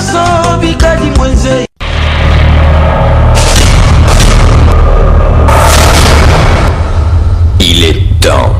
nyonso bikadi mwenze. Il est temps.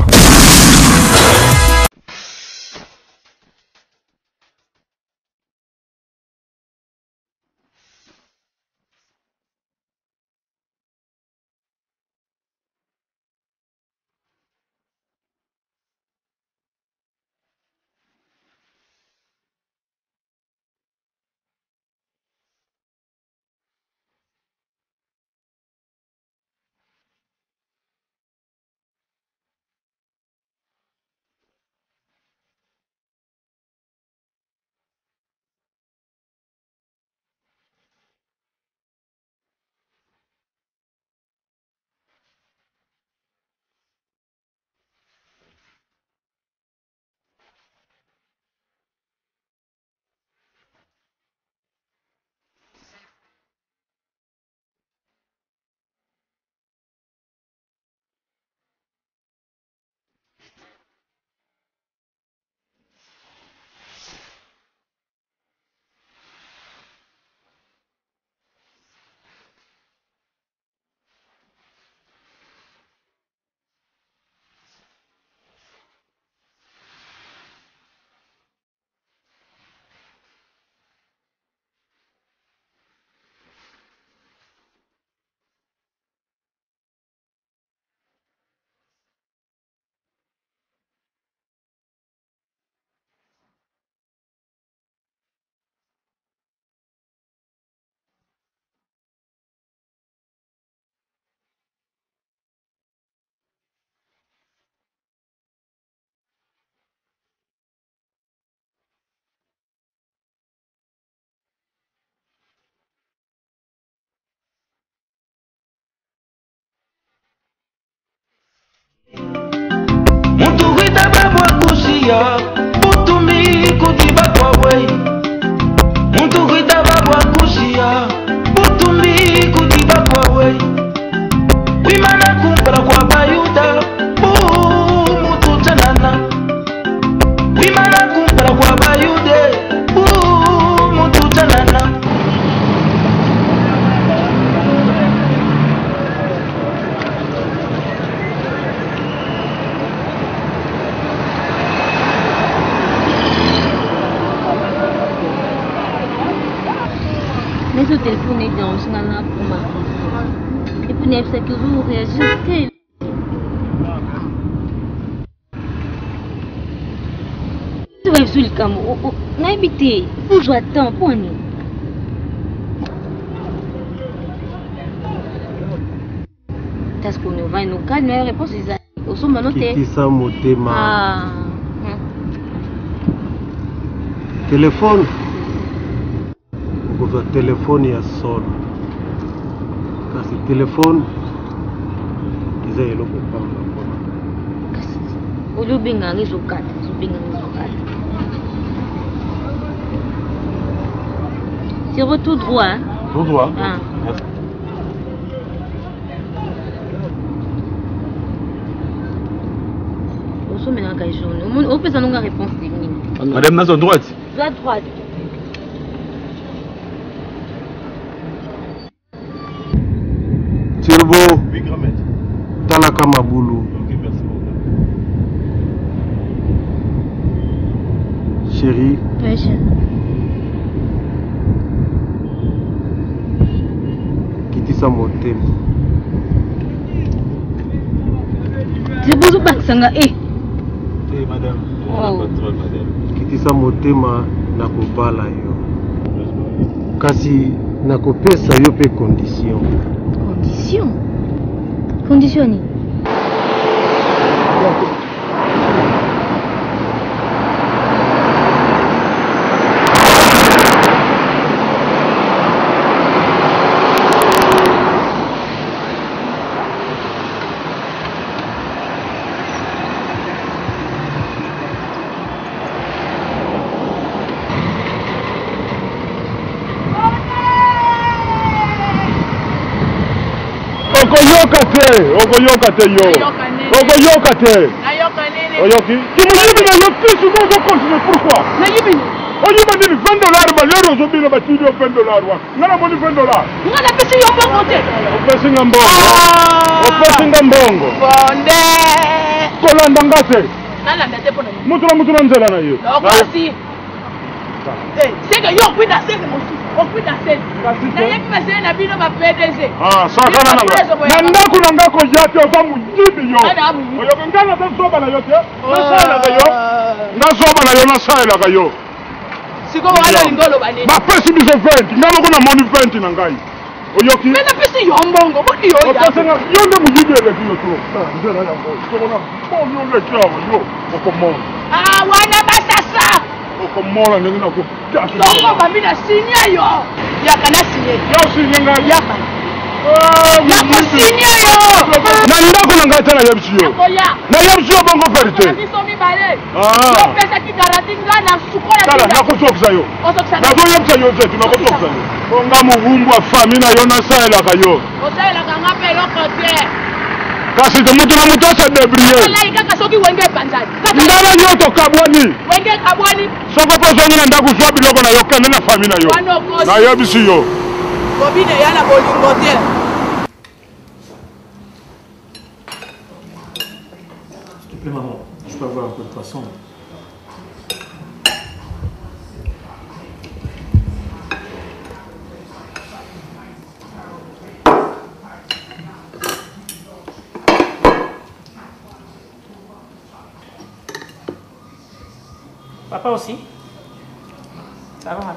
Putumi kutiba kwa wei. Muntu kuitaba kwa kushia. Putumi kutiba kwa wei. Wimana kumpara kwa bayuda. Mutu tanana. Wimana kumpara kwa bayude. Mutu tanana. Mais ce téléphone est dans ce là pour ma vie. Et puis, il faut que vous réagissez. Tu vas sur le camo. On a habité. Il faut jouer à temps pour nous. Est-ce qu'on va nous calmer? La réponse est ça. Au sommet, noté. Qui ça, motema? Ah. Téléphone. Kwa telefoni ya solo kasi telefoni iza yelo kupanga kwa kasi ulubinga ngizokata c'est tout droit hein? Tout droit. Ah. Au sommet dans quel journée on peut ça nous réponse technique. Madame nazo droite. Droite. Turbo. Oui, grand-mère. Talaka Mabulu. Ok, merci beaucoup. Chérie. Oui, chérie. Kitisa motema. C'est pour ça que ça Eh, madame. Oh. Contrôle, madame. Kitisa motema na kopala yo. Kasi na kopesa yo pe condition. Conditionné. Ogoyoka te yo. Ogoyoka te. Oyoki. Tu me dis que le plus souvent va continuer. Pourquoi? $20 $20 ozobina batili yo $20 wa. Ngana moni $20. Ngana pesi yo bongo te. Opesi nga mbongo. Opesi nga mbongo. Bonde. Kolanda ngase. Nala ndate pona. Mutu na nzela na yo. Okosi. C'est que yo kuita sese mosu. Okuita sese. Na yebi masene na bino ba PDG. Ah, sakana nanga. Na ndako nanga ko yate oza mujibi yo. Oyo ngana ta soba na yo te. Na sala ga yo. Na soba na yo na sala ga yo. Siko wala lingolo bane. Ba pesi biso 20. Ngana ko na moni 20 na ngai. Oyoki. Mena pesi yo mbongo. Bodi yo ya. Opesanga yo ndo mujibi ele biyo to. Nzela ya ngo. Sokona. Bo yo le chawo yo. Okomo. Ah, wana basasa. Okomola ndenge na ko. Soko bamina signé yo. Yakana signé. Yo signé nga Yakana. Yako signé yo. Na ndako na ngata na yebisi yo. Na yebisi yo bongo verité. Yo pesa ki garanti nga na sukola. Tala na kutokza yo. Na ko yebisa yo zetu na kutokza yo. Onga muvumbu wa famina yo na saela ka yo. Osaela ka ngape loko te. Kasi de mutu na mutu asa debriye. Wala ikaka soki wenge panzani. Ndaba nyoto kabwani. Wenge kabwani. Soko po zongi na ndaku swa biloko na yo kende na famina yo. Na yebisi yo. Bobine yana bolingo te. S'il te plaît maman, je peux avoir un peu de poisson. Papa aussi. Ça va.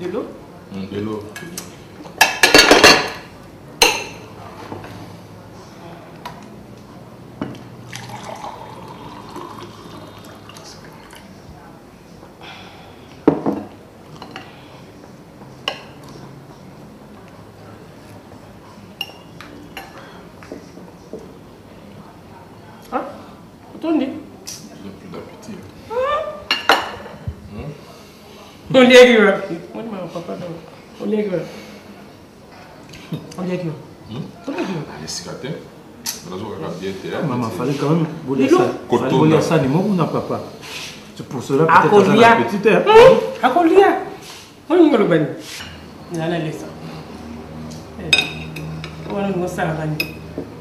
De l'eau? De l'eau. Hein? Attendez. J'ai plus d'appétit. On lègue. On papa on lègue. On lègue. Allez, cicaté. Maman, fallait quand même bouler ça. Fallait bouler ça, ni moi ou non, papa. C'est pour cela que peut-être que la petite est. À combien? On y va le bain. Là, là, laisse ça. On va nous ça la bain.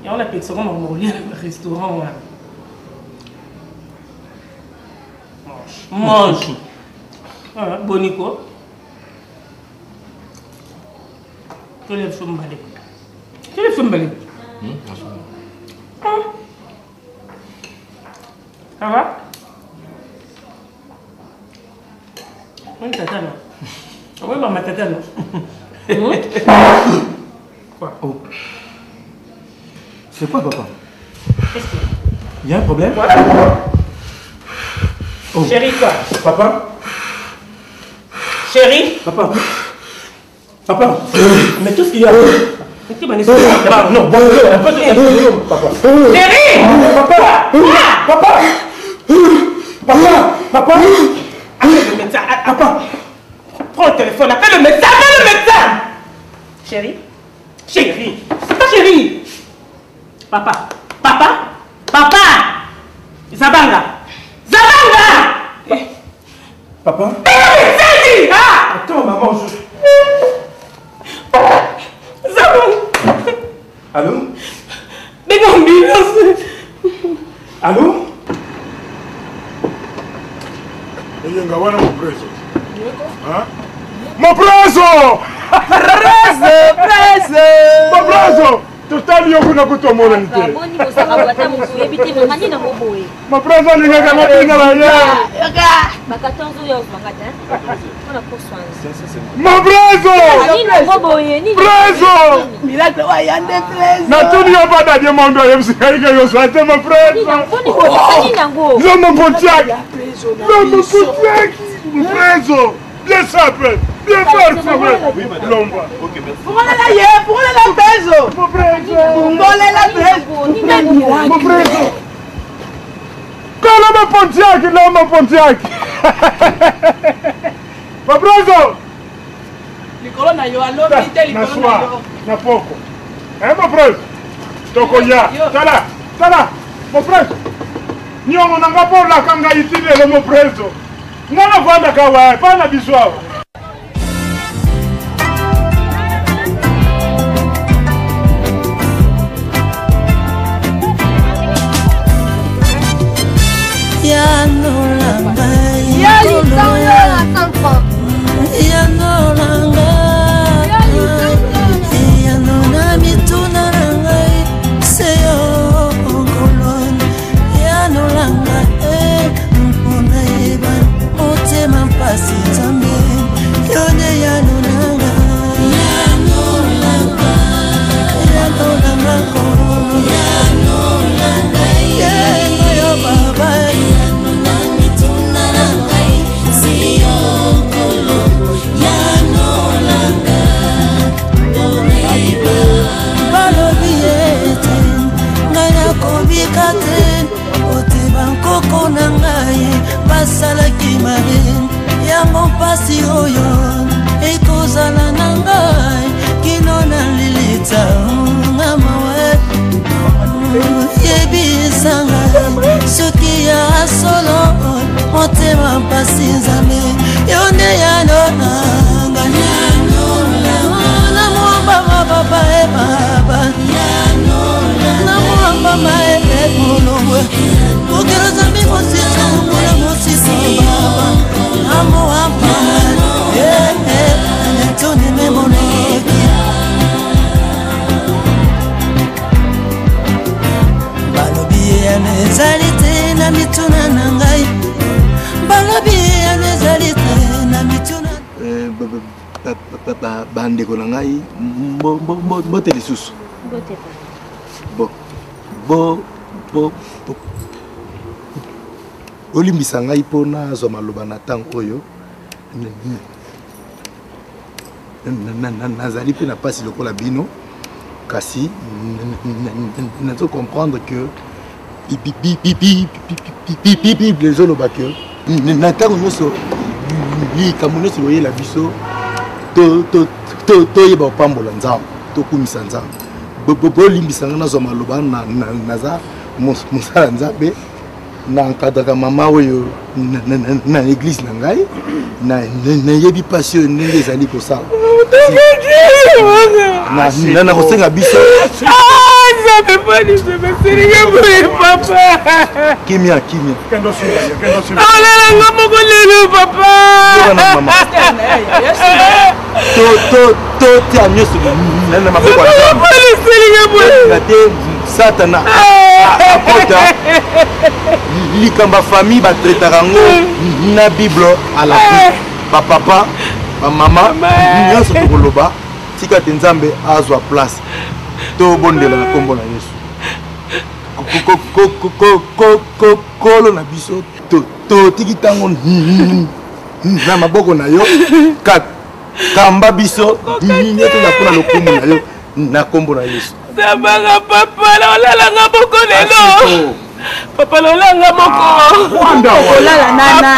Et on a payé ça comme un restaurant. Mange. Bonico. Tu lèves son balai. Tu lèves son balai. Ça va? Oui, tata là. Oui, maman, tata là. Quoi? Oh. C'est quoi, papa? Qu'est-ce qu'il y a? Il y a un problème? Quoi? Oh. Chérie, quoi? Papa? Chérie? Papa? Papa? Mais tout ce qu'il y a. Tu m'as laissé. Non, bon, un peu de papa. Chérie! Papa! Papa! Papa! Papa! Appelle le médecin. Papa! Prends le téléphone, appelle le médecin, appelle le médecin! Chérie? Chérie! C'est pas chérie! Papa! Papa! Papa! Zabanga! Zabanga! Papa? Mais ah! Attends, maman, je... Zabanga! Allô? Mais non, Allô? Yenga wana mpreso. Hein? Mpreso! Preso! Mpreso! Totali yokuna kutomona nte. Boni kosaka bata mosu ebite mangani na moboye. Mpreso linga na pinga la ya. Ba 14 heures mangata. On a pour soin. Mpreso! Ni na moboye ni. Preso! Miracle wa yande preso. Na tuni yoba da diamond yo msikaika yo sate mpreso. Boni kosaka nango. Zomo pontiaki. Zomo pontiaki. Mpreso! Bien simple, bien fort, oui, madame. Lomba. Ok, merci. Pourquoi la preso? Pourquoi la preso? Mon preso! Kala pontiaki, lomba pontiaki. Mon preso! Likolo na yo alobi te likolo na yo. Na poko. Mon preso! Toko ya. Tala, tala. Mon frère, nyongo nanga po la kanga itile le mon frère. Ngana vanda kawa, pas na biswa. Ya no langa, ya litanga na kampo. ya no langa, ya no na mituna langa, seyo kolon, ya no langa, mpona eba, otema pasi tambe, yone ya no langa, ya no langa, ya no langa, ya no langa, ya no yo baba. Koko na ngai basalaki mabe yango mpasi oyo ekozala na ngai kino na lilita nga mawe yebisanga soki ya solo motema mpasi nzambe yo nde yanonanga na mwamba mapapa e baba na mwamba maebe molongwe okelo zambi mosisa mwana mosisa baba amo apa anetoni memonoki balobi yanezali te na mituna na ngai balobi yanezali te na mituna bandeko na ngai mbote lisusu olimbisa ngai mpo nazwa maloba na ntango oyo nazali mpe na mpasi lokola bino kasi nazo comprendre que bible ezoloba ke na ntango nyonso likambo nyonso loyela biso toyeba kopambola nzambe tokumisa nzambe bolimbisa ngai nazwa maloba naza mosala nzambe na encadraka mama oyo na église na ngai nayebi pasi oyo ndenge ezali kosala na kosenga biso kimia olalanga moko lelo papa totia nyonso na maboko ya te satana akota likamba famille batretaka yango na bible ala bapapa bamama nyonso tokoloba tika te nzambe azwa place tobondela na kombo na yesu kolo na biso totiki ntango na maboko na yo kamba biso nyonso na mpona lokumu na yo na kombo na yesu Sabanga papa lolalanga moko lelo. Papa lolanga moko. Lolala nana.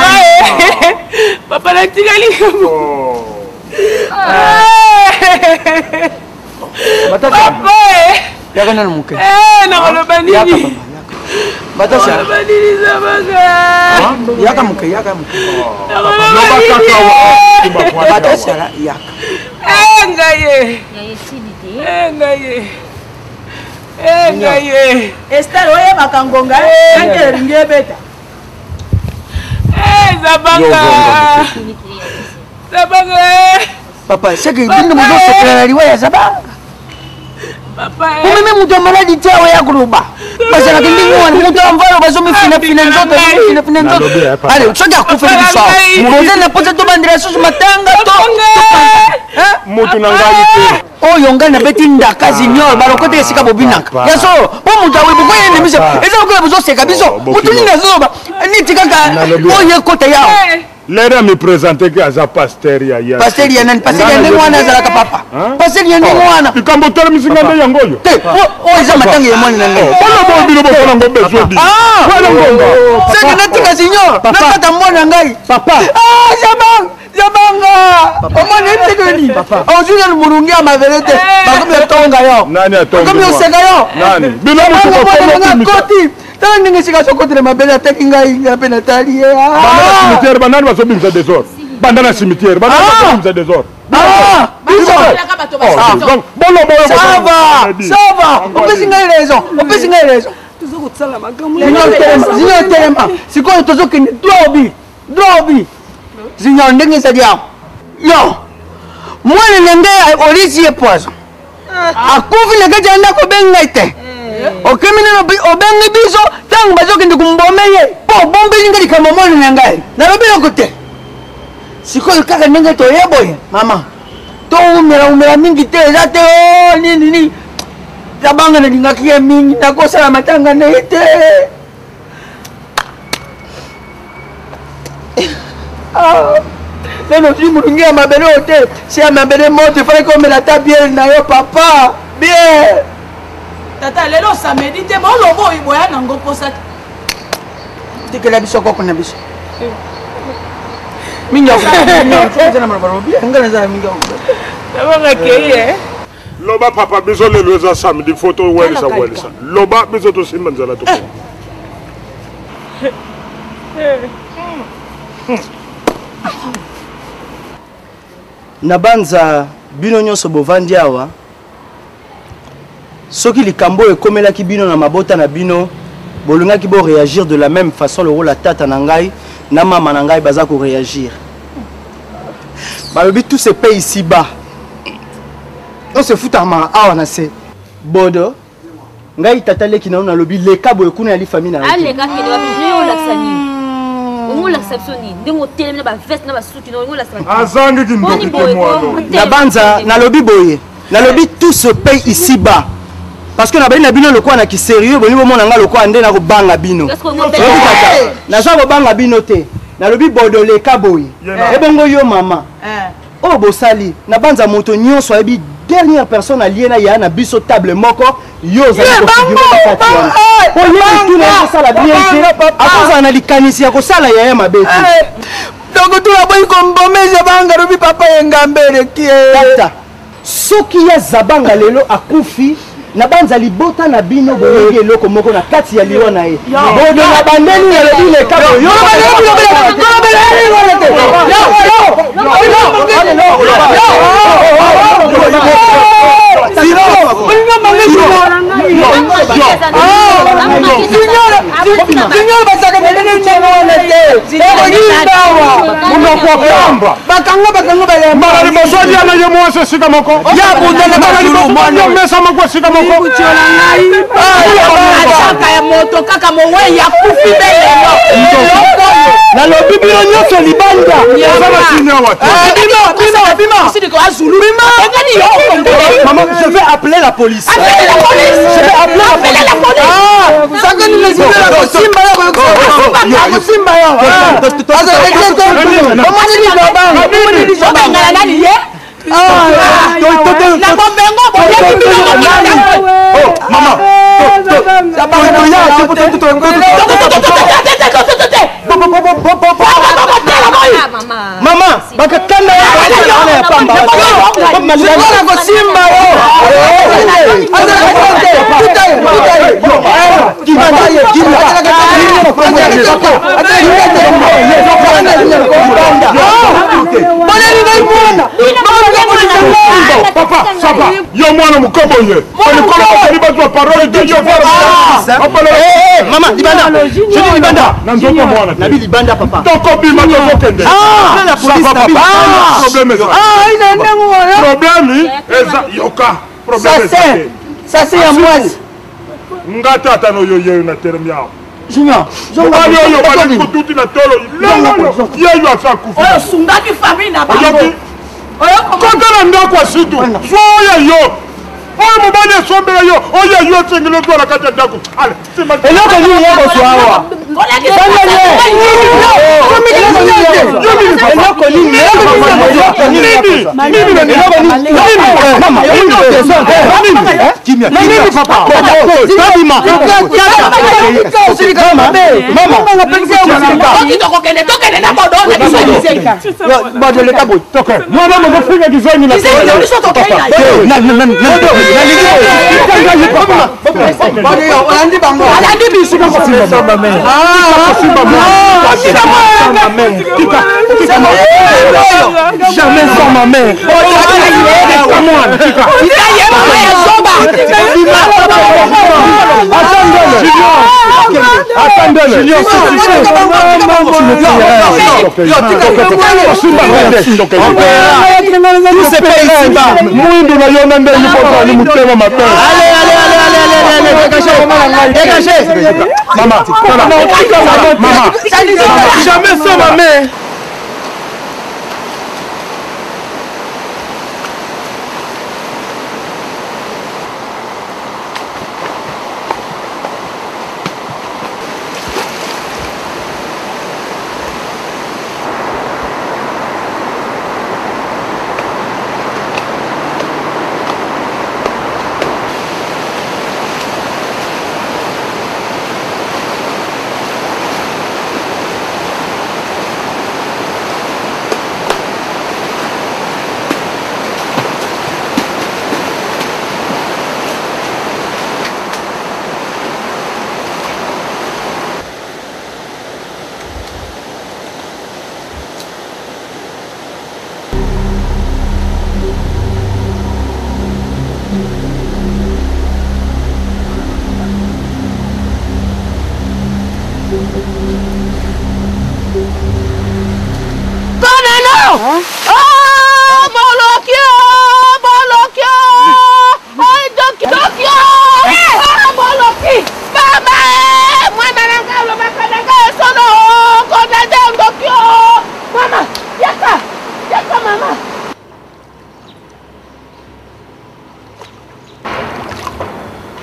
Papa la tigali. Papa. Yaka na muke. Na loba nini? Batasha. Loba nini sabanga? Yaka muke. Loba kaka. Batasha yaka. Ngaye. Ngaye. Esther oye makangonga ngere ringe beta. Zabanga. Papa, c'est que bino muzo sekretari wa Zabanga. Papa. Umeme muzo maladi tawe ya kuruba. Basi na kindingo wana muzo amvalo bazo mifina nzoto fina nzoto. Ale, soja kufeli biswa. Muzo na poza to bandira susu matanga to. Mutu na ngai te. Oyo ngai na beti ndaka zinyo barokote esika bobinaka. Yaso, po mutu awe buko yene miso. Eza ko buzo seka biso. Mutu ni nazoba. Ni tikaka oyo kota yao. Lera me présenter que aza pasteur ya ya. Pasteur ya nani? Pasteur ya nani mwana zalaka papa? Pasteur ya nani mwana? Ikambo tala misinga nde yango yo. Te, o eza matanga ya mwana nani? Bona bo bino bo fona ngo bezo di. Wala ngonga. Sasa natika zinyo, nakata mwana ngai. Papa. Zabanga. Omwana etekeni. Papa. Ozuna lumurungia maverete. Bakomi tonga yo. Nani atonga? Bakomi oseka yo. Nani? Bilo mutu ko koti. tala ndenge sika sokotela mabele ataki ngai mpe natali ye cimetière banani bazobimisa desordre banda na cimetière banani bazobimisa desordre sava opesi ngai raison zinyo telema sikoyo tozokende drobi zinyo ndenge ezali awa yo mwana nenge olisi ye poison akufi na kati ya ndako obengi ngai te okemi nano obengi biso ntango bazokende kumbome ye mpo obombeli nga likambo mwana na ngai nalobi loko te sikoyo kaka ndenge toyeboye mama toumela mingi te eza te nini tabanga nalingaki ye mingi nakosala matanga na ye te nano zi molungi ya mabele oyo te si ya mabele moto efalaki omela ata biere na yo papa biere tata lelo samedi te maoloba oyo boya nango mposa tikela biso koko na biso mingi loba papa biso lelo eza samedi fo towelisa loba biso tosimba nzela to na banza bino nyonso bovandi awa soki likambo ekomelaki bino na mabota na bino bolingaki bo réagir de la même façon le rôle tata na ngai na mama na ngai baza ko réagir balobi tout se paye ici bas on se fout à ma awa na se bodo ngai tata leki na on lobi leka boye kuna ya li famille na ale ka kende wapi yo la sani on la sepsoni ndemo tele na ba veste na ba suki no la sani azangi kindoki ke moi na banza na lobi boye na lobi tout se paye ici bas parce que na bino bino lokwa na ki sérieux boni bo mona nga lokwa nde na ko banga bino na za ko banga bino te na lobi bodo leka boye e bongo yo mama oh bosali na banza moto nyonso ebi dernière personne alliée na ya na biso table moko yo za ko figurer ko tout na sala bien après na likanisi ya ko sala ya mabeti donc tu la boy comme bomeze banga lobi papa yengambere ki tata soki ya zabanga lelo akufi na banza libota na bino boyegi eloko moko na kati ya liwa na ye bodo na bandeli na lobi le kabo yo nalobi bino nyonso libanda maman je vais appeler la police je vais appeler la police sakani les simba ya simba mama bakakanda ya pamba ko simba papa sapa yo mwana mukobo ye olikolo okoli bazwa parole de Dieu mama libanda je dis libanda na nzoko mwana nabi libanda papa toko bima tokokende la police nabi problème eza yoka problème ça c'est ya mwasi nga tata no yo na terme yao Junior, yo bali kututi na tolo yo afa kufa oyo sungaki famille na bango kokala ndako asitu soya yo oyo mobali esombela yo oyo yo tsengelo tola kati ya ndako eloko nini yako swawa mwana olandi bango alandi biso jamais sans ma mère. Mwindu na yo nende yipota ni mutema mapema. Dégagez. Maman, Jamais sans ma mère.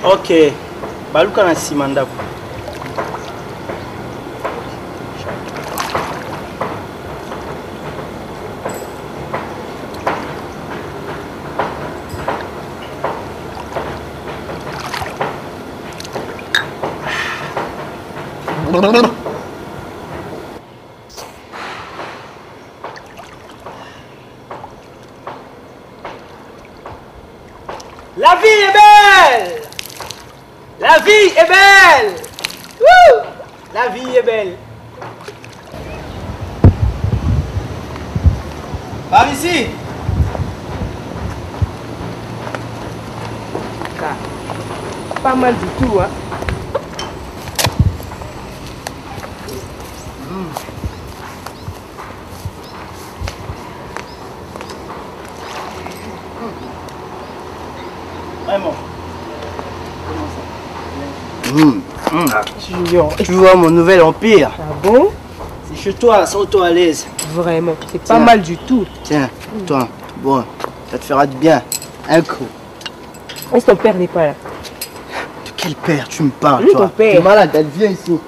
Ok, baluka na nsima ndako. La vie est belle. La vie est belle. Wouh! La vie est belle. Par ici. Pas mal du tout, hein. Vraiment. Tu vois mon nouvel empire. Ah bon? C'est chez toi, sens-toi à l'aise. Vraiment, c'est pas mal du tout. Tiens, toi, bon, ça te fera du bien. Un coup. Est-ce que ton père n'est pas là? De quel père tu me parles, Oui, toi? ton père. Tu es malade, elle vient ici.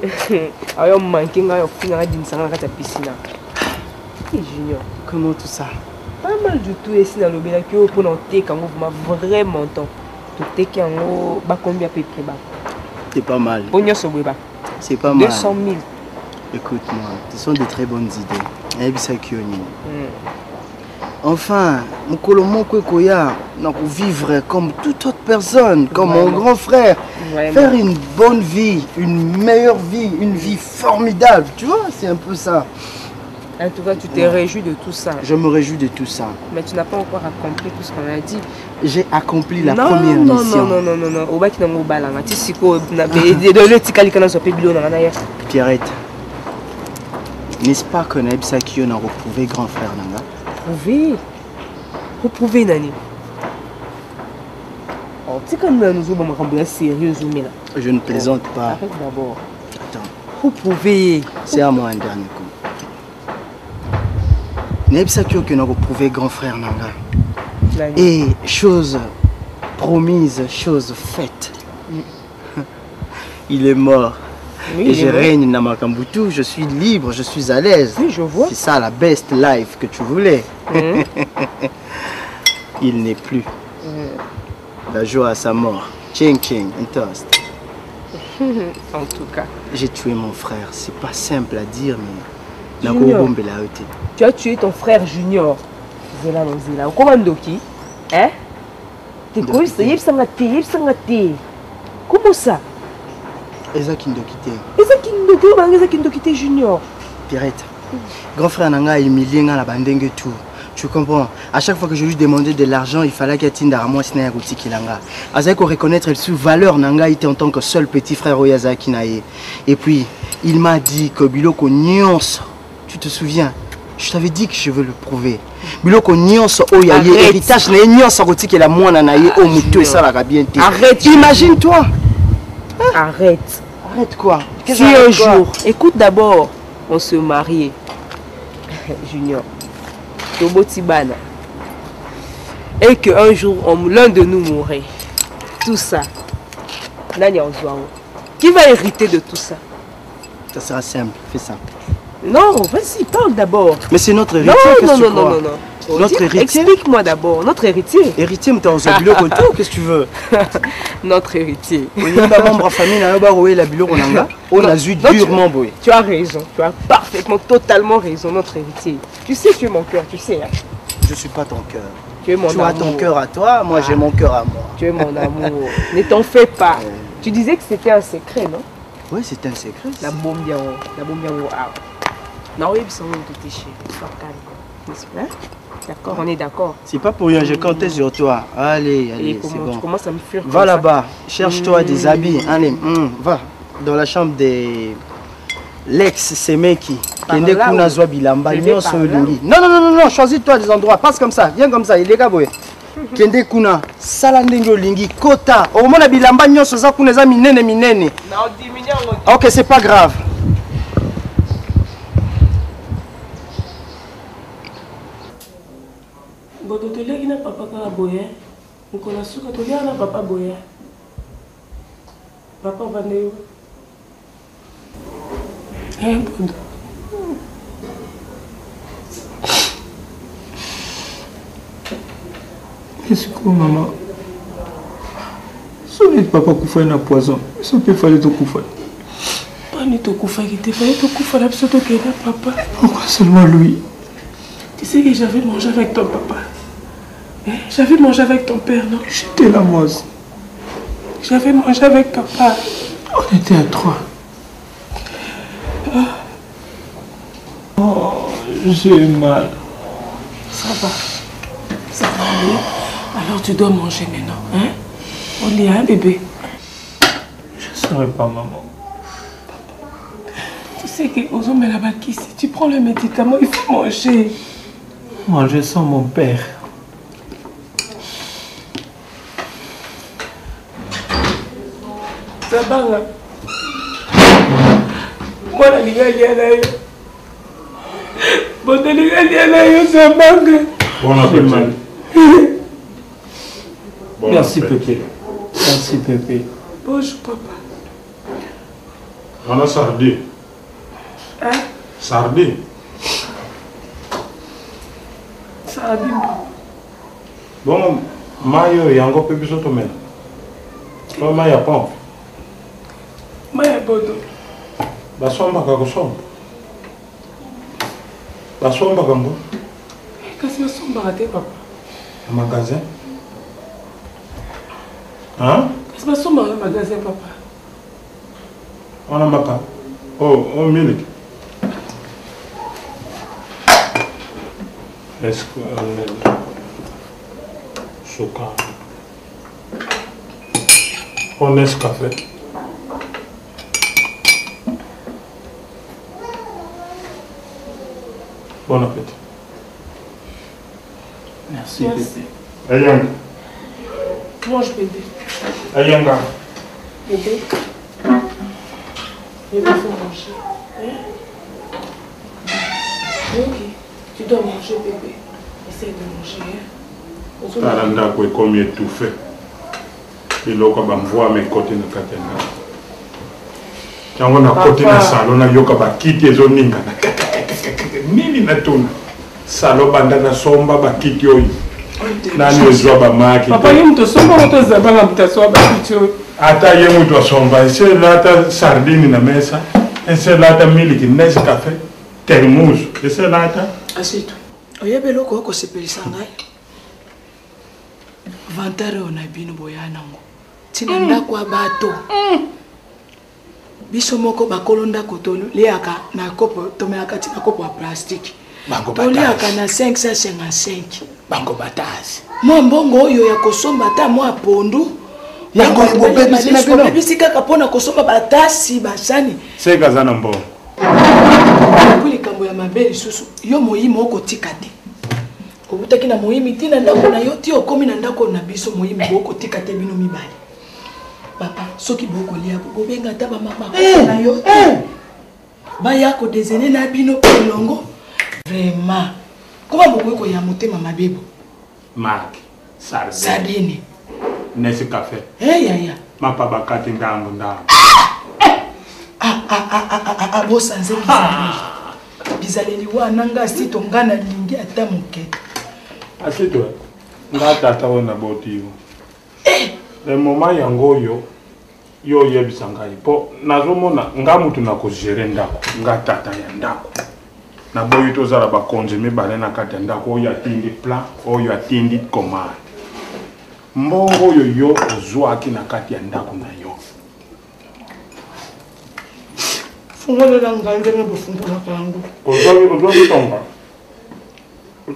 Alors, manqué, on a une piscine. Junior. Comment tout ça? Pas mal du tout ici dans le Bénin qui est pour noter quand on vraiment temps. Tout est qui en haut, combien de prix bas? C'est pas mal. C'est pas mal. 200 000. Écoute-moi, ce sont de très bonnes idées. Enfin, mon colomon Kwekoya n'a pas vivre comme toute autre personne, comme mon grand frère. Vraiment. Faire une bonne vie, une meilleure vie, une vie formidable. Tu vois, c'est un peu ça. En tout cas, tu t'es réjoui de tout ça. Je me réjouis de tout ça. Mais tu n'as pas encore accompli tout ce qu'on a dit. J'ai accompli la première mission. Non. Pierrette, n'est-ce pas que Naïbsakio n'a reprouvé grand frère Nanga? Reprouvé, Nani. Oh, tu sais quand nous sommes sérieux, je ne plaisante pas. Arrête d'abord. Attends. Reprouvé. C'est à moi un dernier coup. Naïbsakio qui n'a reprouvé grand frère Nanga. Et chose promise, chose faite. Il est mort. Oui, et je règne Namakambutu, je suis libre, je suis à l'aise. Oui, je vois. C'est ça la best life que tu voulais. Il n'est plus. La joie à sa mort. Ching ching, un toast. En tout cas. J'ai tué mon frère, c'est pas simple à dire, mais... Tu as tué ton frère Junior. Zela non Zela. Comment Doki? Hein? T'es quoi? Comment ça? Eza Kindokité. Eza Kindokité Junior. Pirate. Grand frère Nanga humilié na bandenge tout. Tu comprends? À chaque fois que je lui demandais de l'argent, il fallait qu'il y ait un moi sinon Ruti Kilanga. Azay ko reconnaître le sous-valeur Nanga était en tant que seul petit frère Oyazaki Nae. Et puis, il m'a dit que Biloko Nyons, tu te souviens? Je t'avais dit que je veux le prouver. Biloko Nyons Oyaye héritage na Nyons Ruti Kila mwana Nae au mutu et ça la bien. Arrête, imagine-toi. Arrête. Arrête quoi? Si un jour, écoute d'abord, on se marie, Junior, Tobotibana, et qu'un jour, l'un de nous mourrait, tout ça, qui va hériter de tout ça? Ça sera simple, fais ça. Non, vas-y, parle d'abord. Mais c'est notre héritier, qu'est-ce que tu crois? Non. Notre héritier. Explique-moi d'abord, notre héritier. Héritier, mais t'es en bilo comme toi, qu'est-ce que tu veux? Notre héritier. Oui, ma membre famille n'a pas roué la bilo Ronanga. On a eu durement boué. Tu as raison, tu as parfaitement, totalement raison, notre héritier. Tu sais, tu es mon cœur, tu sais. Hein? Je suis pas ton cœur. Tu es mon amour. Tu as ton cœur à toi, moi j'ai mon cœur à moi. Tu es mon amour. Ne t'en fais pas. Tu disais que c'était un secret, non? Oui, c'était un secret. La bombe bien. Non, oui, ils tout chez. Sois calme. D'accord, on est d'accord. C'est pas pour rien, j'ai compté sur toi. Allez, c'est bon. Tu commences à me fuir. Va là-bas, cherche-toi des habits. Allez, va dans la chambre de l'ex-Semeki. Kende kuna zwa bilamba nyonso lingi. Non, choisis-toi des endroits. Passe comme ça, viens comme ça, il est gaboye. Kende kuna sala ndenge lingi kota. Au moment la bilamba nyonso za kuna za minene. OK, c'est pas grave. Bodo toleki na papa kaka boye. Nkola suka tolia na papa boye. Papa bande. Bodo. Qu'est-ce que maman? Sonne papa kufa na poison. Ça peut fallait te kufa. Pas ni te kufa qui te fallait te kufa la pso to kena papa. Pourquoi seulement lui? Tu sais que j'avais mangé avec ton papa. J'avais mangé avec ton père, non? J'étais là moi aussi. J'avais mangé avec papa. On était à 3. Oh, j'ai mal. Ça va aller. Alors tu dois manger maintenant, hein? On est un bébé. Je ne saurais pas, maman. Tu sais que aux hommes là-bas si tu prends le médicament, il faut manger. Manger sans mon père. Zabanga. Moi, la liga là. Bon, la liga là, Zabanga. Bon appétit. Merci, Pépé. Merci, Pépé. Bonjour, papa. On a sardé. Hein? Sardé. Sardé. Bon, mayo, il y a encore peu de tomate. Toi, mayo, pas. Mayo, bodo. Basomba kakosomba. Basomba kango. Qu'est-ce que basomba raté, papa? Un magasin. Hein? Qu'est-ce que basomba un magasin, papa? On a maca. Oh, milk. Est-ce qu'on est Soka? On est café. Bon appétit. Merci, Pépé. Ayang. Mange, bébé. Ayanga. Bébé. Bébé, faut manger. Hein? Ok. Tu dois manger, bébé. Essaye de manger. Hein? Taranda quoi comme étouffé. Il a quand même voir mes côtés de Katenda. Quand on a côté na salon na yoka ba kiti zoninga. Nini na tuna. Salon banda na somba ba kiti oyi. Nani ezwa ba maki. Papa yemu to somba moto zabanga mutasoa ba kiti oyi. Ata yemu to somba, c'est là ta sardine na mesa. Et c'est là ta miliki nesi café. Termos. Et c'est là ta. Asito. Oyebelo ko ko sepelisa ngai. Vantare ona bino boya nango. tina ndako ya bato biso moko bakolo ndako toliaka na kopo tomelaka tina kopo ya plastique toliaka na 555 bango batazi mwa mbongo oyo ya kosomba ata mwa pondu yango bobebisi kaka mpona kosomba batasi basani sekaza na mbongo po likambo ya mabe lisusu yo moyimi okotika te obutaki na moyimi tina ndako na yo ti okomi na ndako na biso moyimi bokotika te bino mibale papa soki bokolia bobenga ata bamama na yo baya kodezene na bino elongo vraiment koma bokoki koya motema mabebo Mark sardine nesi café yaya mapa bakati ndango bosanze bizaleli wana nga sito nga na lingi ata moke asito nga tata wana botiwo le moment yango yo yebisa ngai po nazomona nga mutu na kozere ndako nga tata ya ndako na boyi tozala bakonzi mibale na kati ya ndako oyo atindi plan oyo atindi commande mbongo oyo yo ozwaki na kati ya ndako na yo fungolela ngai ndenge bofungolaka yango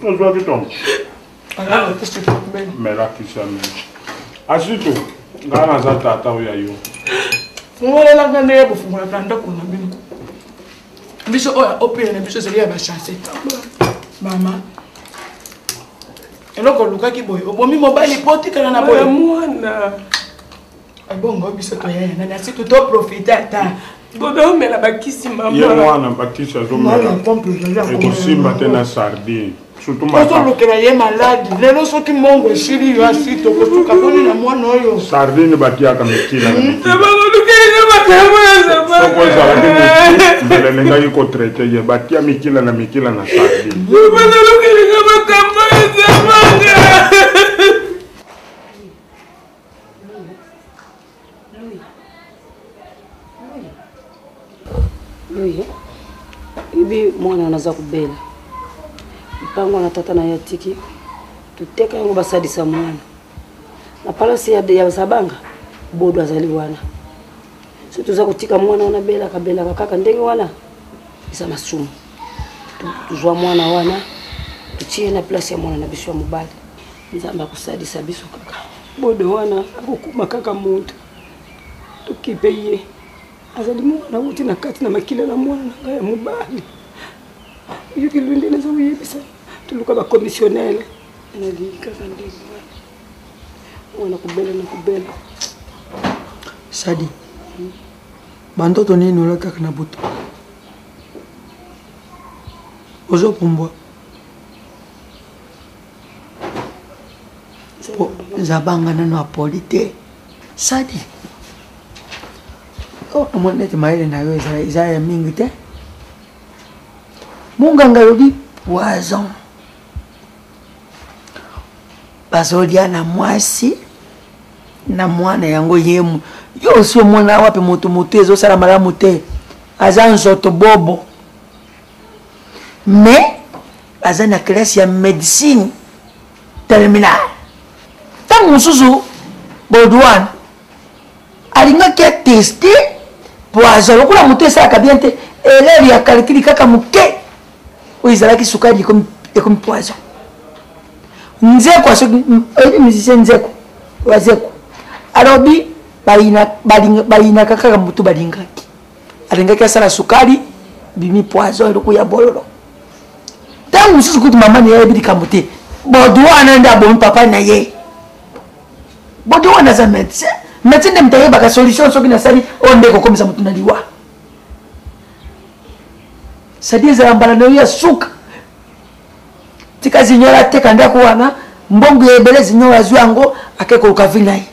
ozwa kitonga melakisami asito nga naza tata oyo yo fungolela ngai ndenge bofungolaka ndako na bino biso oyo opele na biso ezali ya bachanse mama eloko olukaki boye obomi mobali po tikala na boye mwana bongo biso toyaya nani asito toprofite ata bodomela bakisi mama ye mwana bakisi azomela ekosimba te na sardine ozolukela ye maladi lelo soki mongo esili yo asito kotuka poni na mwana oyo sardine batiaka mikila sokozalaki mbele nengaki kotraite ye batia mikila na sardine ibi mwana anaza kubela mpango na tata na yatiki tuteka yango basadisa mwana na palasi ya zabanga bodo azali wana so tuza kutika mwana wana bela kaka ndenge wana isa masumu tuzwa mwana wana tuchie na place ya mwana na biso ya mobali nzamba kusadisa biso kaka bodo wana akukuma kaka muntu tukipe ye azali mwana uti na kati na makila na mwana ya mobali yuki lundi nazo yebisa tuluka ba commissionnaire na lika kandi wana kubela Sadi bandoto nini ulaka na buto ozo pumbwa zabanga nano apolite Sadi amone te maile na yo ya mingi te munganga yobi poison bazolia na mwasi na mwana yango yemu yo so mwana wapi moto ezosala malamu te aza nzoto bobo mais aza na classe ya médecine terminale ntango mosusu bodouane alingaki ateste poison lokola moto esalaka bien te elele ya calculi kaka moke oyo ezalaki sukali ekomi poison nzeko soki oyebi musicien nzeko wazeko alobi bayinaka kaka motu alingaki asala sukali bimi poison eloko ya bololo ntango mosusu kutu mama na ye ayebi likambo te bodo wana nde abomi papa na ye bodo wana aza médecin nde moto ayebaka solution soki nasali oyo nde kokomisa motu na liwa sadi ezala mbala na yo ya suka tika zinyola ateka ndako wana mbongo ya ebele zinyola azwi yango akekoluka vi na ye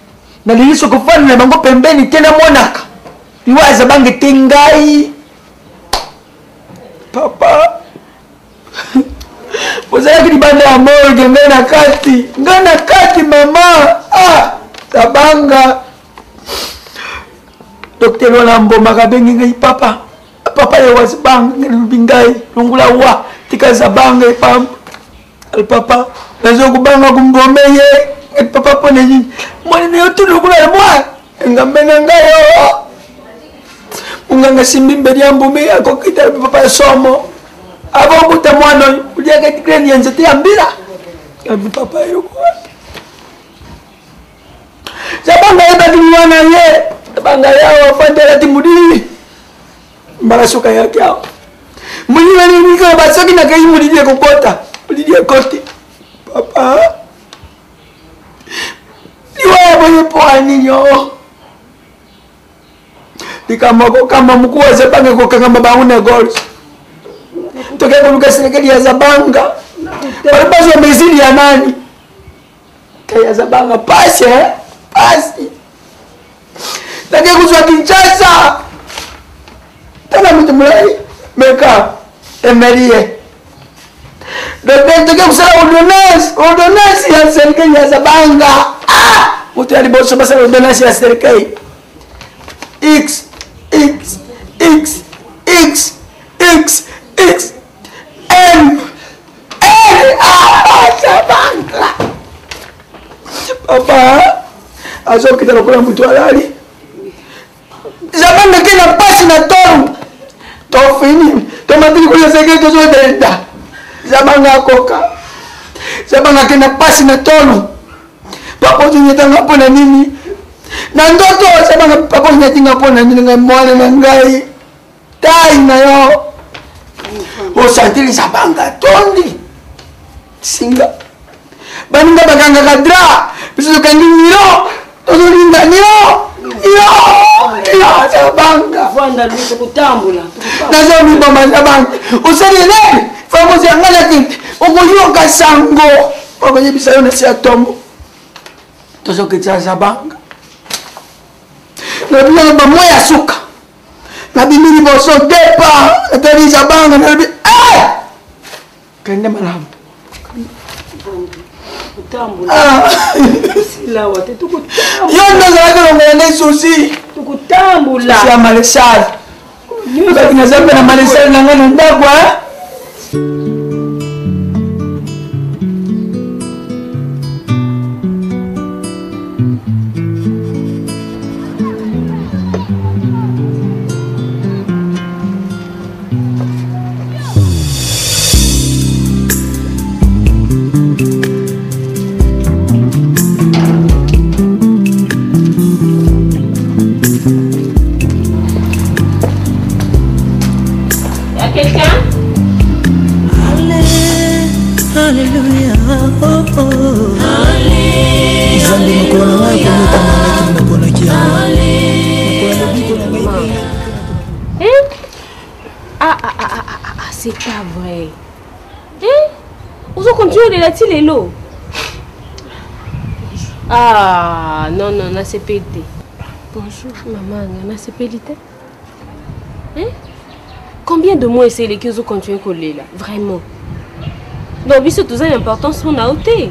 nalingi soki ofanda na bango pembeni te namonaka liwa aza bange te ngai papa ozalaki libanda ya morge ngai na kati mama tabanga docteur wana mbomaka abengi ngai papa ya wasibanga ngai lubi ngai longula wa tika zabanga epamba papa nazokubanga kumbome ye papa pone nini mwana na yo tu longula mwa Ngambenangayo. Unganga simbi ya mbumi ako kita papa somo. Abo buta mwana ulia katikeni yanzete yambira. Kabi papa yuko. Zabanga yaba dimwana ye. Zabanga yao fandela timudi. Mbara suka yake yao. Mwenye nini kwa basoki na kai mudije kokota. Mudije koti. Papa. Niwa mwenye poani yo. Dikamako kama mkuu wa Zabanga kwa kama bauna goals. Tokea kwa serikali ya Zabanga. Walipazo wamezidi ya nani? Kaya Zabanga pasi pasi. Lakini kuzwa Kinshasa. Tana mtu mulai meka emerie. Ndio tokea kusala ordonance ya serikali ya Zabanga. Mtu alibosa basa ordonance ya serikali. X M Zabanga. Papa azo kita nakula mtu halali. Zabanga kena pasi na toru. Tofini. Tomatili kule segeto zote nda. Zabanga koka. Zabanga kena pasi na toru. Papa tunyetanga hapo na nini? Na ndoto Zabanga papa tunyetanga hapo na nini ngamwana na ngai. Tai na yo. Osantili Zabanga tondi. Singa. Baninga baganga kadra. Bisu kaningiro. Todo linda niro. Yo Zabanga. Vanda luko kutambula. Nazo mi mama Zabanga. Usalele. Famosi angala kinti. Okoyoka sango. Okonye bisayo na sia tombo. Tozo kitsa Zabanga. Nabiya ba moya suka. Nabimiri boso depa. Natari Zabanga nabi. Kende malamu. Kutambula. Sila wate tukutambula. Yondo zaka ngene susi. Tukutambula. Susi ya malesal. Baki na zambe na malesal na ngana ndagwa. C'est pas vrai. Hein? On continue de la tirer l'eau. Ah, non, na CPD. Bonjour, maman, na CPD. Hein? Combien de mois essayer les qu'ils ont continué à coller là? Vraiment. Donc, bis tout ça l'importance on a ôté.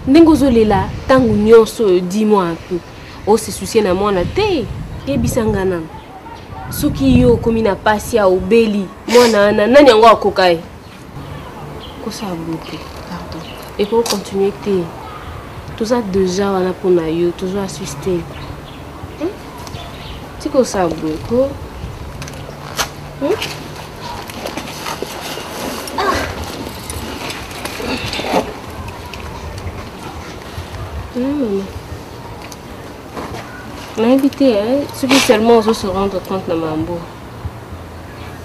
N'engozo là, tant union so dis-moi un peu. Oh, c'est souci na moi na té. Et bisangana. Soki yo komi na pasi ya obeli mwana nani yango akokai ko ça bloqué pardon et pour continuer tout ça déjà wana pona yo toujours assister ti ko ça bloqué maman. On a invité, hein, ceux qui seulement osent se rendre compte de Mambo.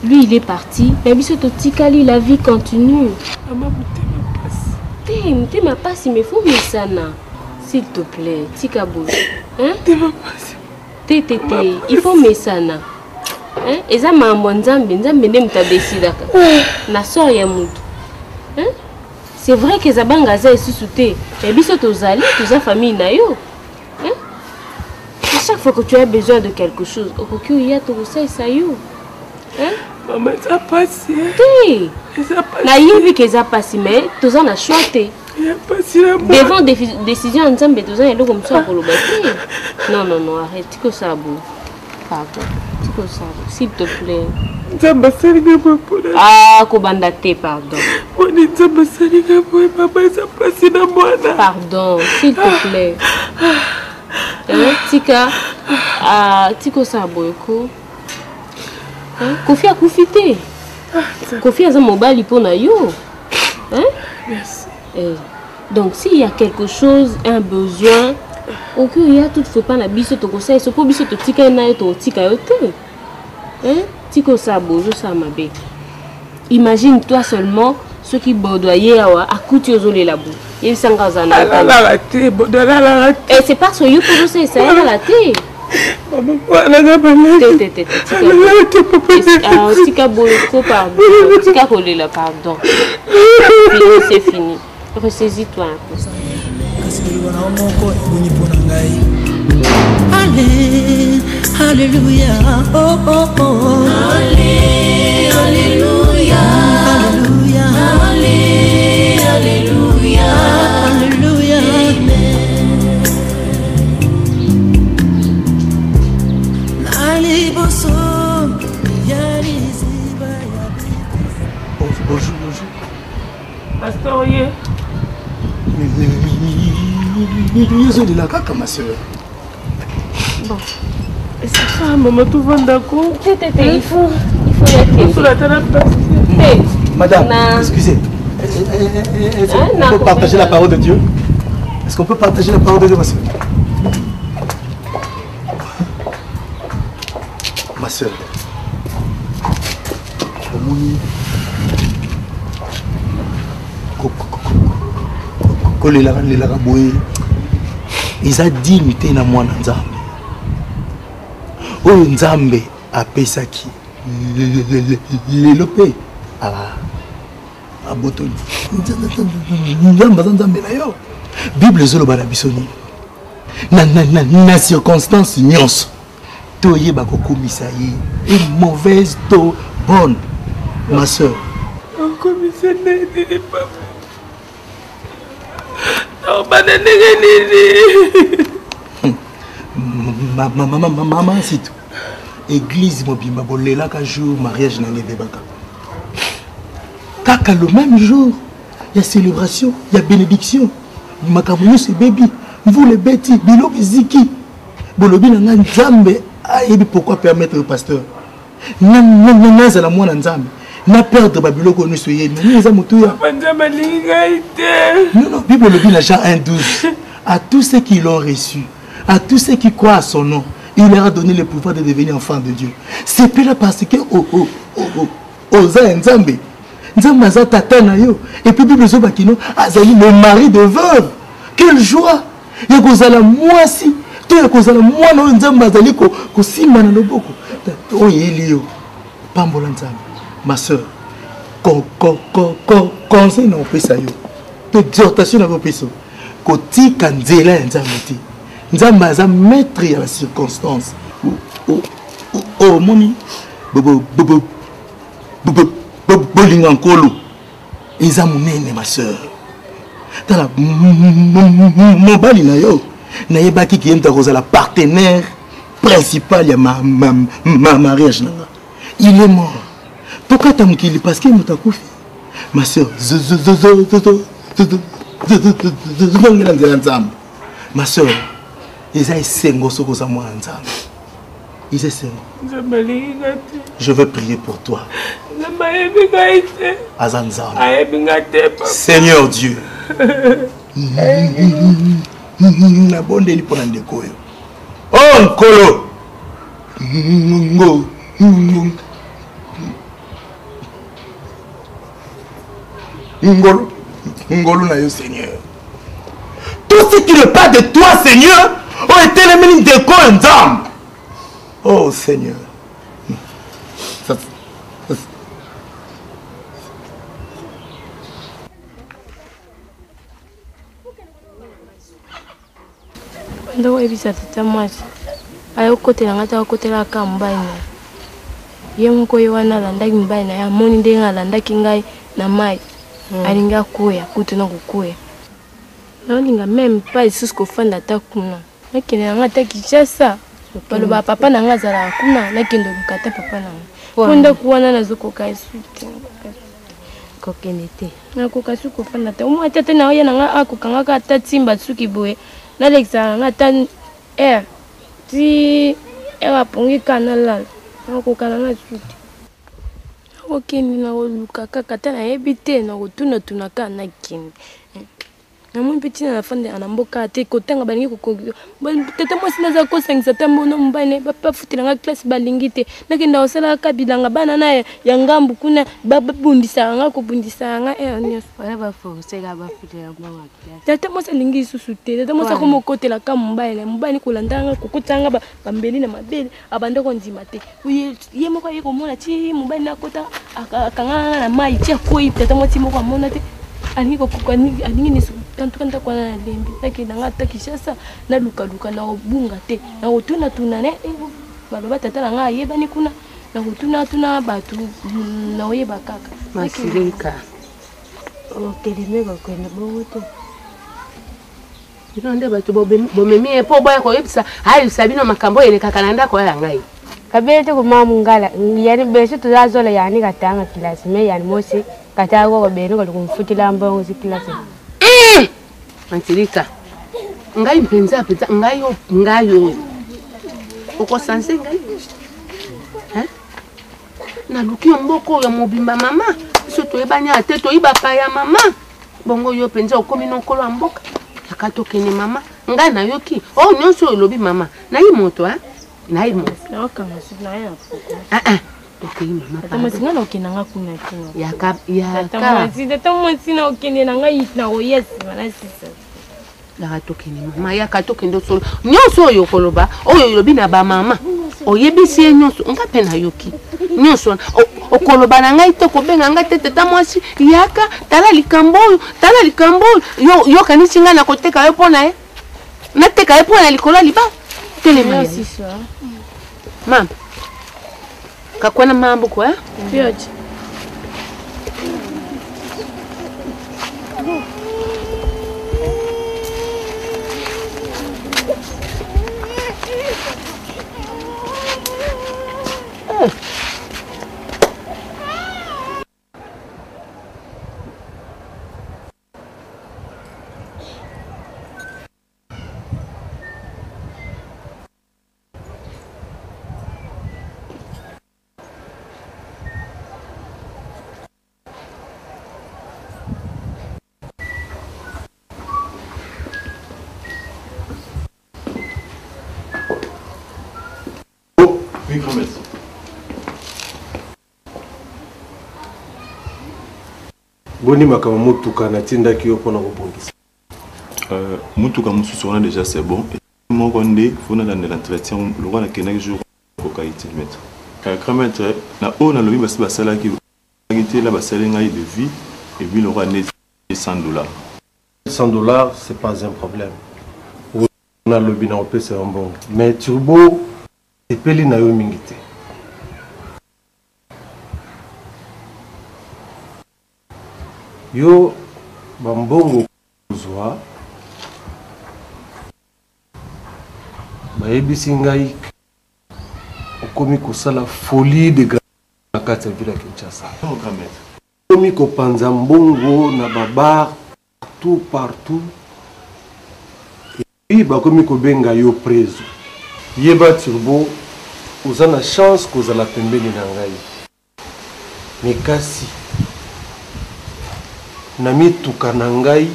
Lui, il est parti. Mais Tikali, la vie continue. Maman, t'es ma passe, il me faut mes sana. S'il te plaît, Tikabou. Hein? T'es ma passe. Il faut mes sana. Hein? Et ça m'a embonzambi, nzambi ne m'a décidé. Na soeur ya mutu. Hein? C'est vrai que Zabanga est sous-souté. Mais biso tozali, toute famille na yo. Hein? Chaque fois que tu as besoin de quelque chose, il y a tout ça et ça y est. Hein? Maman, ça passe. Oui. La vie que ça passe, mais tout ça on a choisi. Devant des décisions ensemble, tout ça est comme ça pour le bâtir. Non, arrête, que ça beau. Pardon, que ça, s'il te plaît. Ah, Kobandate, pardon. Pardon, s'il te plaît. Hein, Tika, Ah, tiko sa boyko. Kofi a kufité. Kofi a mobile pour na yo. Hein? Merci. Donc s'il y a quelque chose, un besoin, ok, il y a tout faut pas na biso to ko ça, pour biso to tika na yo to tika yo te. Hein? Tiko sa bojo sa mabe. Imagine toi seulement ceux qui bordoyaient à couture aux les labous. Il s'en gaz en a raté, et c'est pas ce you pour ça, c'est la raté. Maman, voilà la balade. Tika boloko, pardon. Tika kolela, pardon. C'est fini. Ressaisis-toi un peu. Allez, alléluia, oh oh oh. Allez, alléluia, alléluia, allez, alléluia, alléluia. Allez, bosso, bonjour, bonjour. Pasteur, oui. de la caca, ma soeur. Bon. C'est ça, maman, tout va d'accord. Il faut la Madame, excusez. Est-ce qu'on peut partager la parole de Dieu? Est-ce qu'on peut partager la parole de Dieu, ma soeur? Ma soeur. Ils ont dit que na mwana nzambe. Oyo nzambe apesaki lelo pe abotoni. Nzambe na yo. Bible ezoloba na biso nini? Na circonstance nyonso toyeba kokomisa ye une mauvaise to bonne, ma soeur. Commissaire n'est pas. Maman, c'est tout. Église mobimba bolela ka jour mariage na ngebebaka. Kaka le même jour, il y a célébration, il y a bénédiction. Makamunyo c'est baby, vous les bêtis, bilo ziki. Bolobi na nzambe, ayebi pourquoi permettre au pasteur. Non, za la mwana nzambe. Na perdre babiloko no soyé, mais za mutuya. Non, Bible le dit dans Jean 1:12. À tous ceux qui l'ont reçu, à tous ceux qui croient à son nom, il leur a donné le pouvoir de devenir enfants de Dieu. C'est pas là parce que Oza Nzambe. Nzambe aza tata na yo. Et puis Bible zo bakino azali le mari de veuve. Quelle joie! Ya kozala mwasi, to ya kozala mwana oyo Nzambe azali ko simba na loboko. Oyo elio. Pambola Nzambe. Ma soeur, conseil na opesa yo. Exhortation na opesa. Kotika nzela Nzambe ti. Nzambe aza maître ya la circonstance. Oh moni. Bolinga nkolo. Eza munene ma soeur. Tala mobali na yo. Na yebaki ki yemta kozala partenaire principal ya ma mariage nanga. Il est mort. Pourquoi t'as mukili parce que mutakufi. Ma soeur, ma soeur, ils ont sengo soko za mwana nzambe. Ils ont sengo. Je veux prier pour toi. Seigneur Dieu. Na bonde li pona ndeko yo. Oh nkolo. Ngolo na yo Seigneur. Tout ce qui n'est pas de toi Seigneur ont été les mines de Nzambe. Oh Seigneur. Ndo ebisa tata mwasi. Ayo kote na ngata kote la kambaina. Ye mko yo wana landaki mbaina ya moni ndenga landaki ngai na mai. Alinga kuya kutuna kukuya. Naolinga même pas ici ko fanda ta kuna. Nakene ngata kichasa. Baloba papa na ngazala kuna nakendo kukata papa na. Konda kuwana na zoko kai suki. Kokenete. Na kokasuko fanda ta. Umu atete na oya na nga akukanga ka tatimba suki boye. Na lexa ngata ti ewapongi kana lala nakokana na suti nakokende nakoluka kaka ta nayebi te nakotunatuna kaka nakende namoni mpe ntina nafandela na mboka te kotanga balingi tata mwasi naza kosangisa ta mbono mobali bafutelanga classe balingi te nakenda kosala kaka bilanga bana na ya ngambu kuna babundisaka nga kobundisaka nga nyonso tata mwasi alingi lisusu te tata mwasi akomokotelaka mobali kolandanga kokotanga bambeli na mabele abanda kondima te ye moko aye komona ti mobali nakota akanganga na mai ti akoyi tata mwasi moko amona te alingi nisu tantuka ntakwana na lembi nakenda nga ata Kinshasa nalukaluka na obunga te nakotunatuna ne baloba tata na nga ayebani kuna nakotunatuna bato naoyeba kaka Masirika okeleme kokwenda bongo te bino nde bato bomemi mpo boya koyebisa ayebisa bino makambo elekaka na ndako ya ngai kabele te kumamu ngala yani beso tuzazola yani katanga kilasi me yani mosi katago ko beno ko kumfutila mbongo si kilasi Masirika ngai mpenza ngayo uko sanse ngai na luki mboko ya mobimba mama so toyebanya te toyibaka ya mama bongo yo penza okomi nokolo ya mboka akatokene mama ngai na yoki nyonso olobi mama nayi moto nayi moto okay mama tata mwasi nga nakokenda nga kuna kino tata mwasi nakokende na ngai na oyesima na sisa lakatokende mama yakatokende solo nyonso oyo koloba oyo olobi na bamama oyebisi ye nyonso nga mpe na yoki nyonso okoloba na ngai te kobenga ngai te tata mwasi yaka tala likambo oyo yokanisi ngai na koteka yo mpo na ye nateka ye mpo na likolo ya libala telema mama kakwana mambo kwa vyote Oui, grand-mère. Boni makambo mutuka na tindaki yo pona kobongisa. Mutuka mususu wana déjà c'est bon. Moko nde fona na l'entretien le roi na kenaki jour ko kaiti maître. Grand-maître na o na lobi basi basala ki ngité la basala ngai de vie et puis le roi né $100. $100 c'est pas un problème. On a lobi na opé c'est un bon. Mais turbo epeli na yo mingi te. Yo bambongo kozwa bayebisi ngai okomi kosala folie de na kati ya ville ya Kinshasa. Okomi kopanza mbongo na babar partout et bakomi kobenga yo preso. Yeba turbo oza na chance kozala pembeni na ngai mekasi na mituka na ngai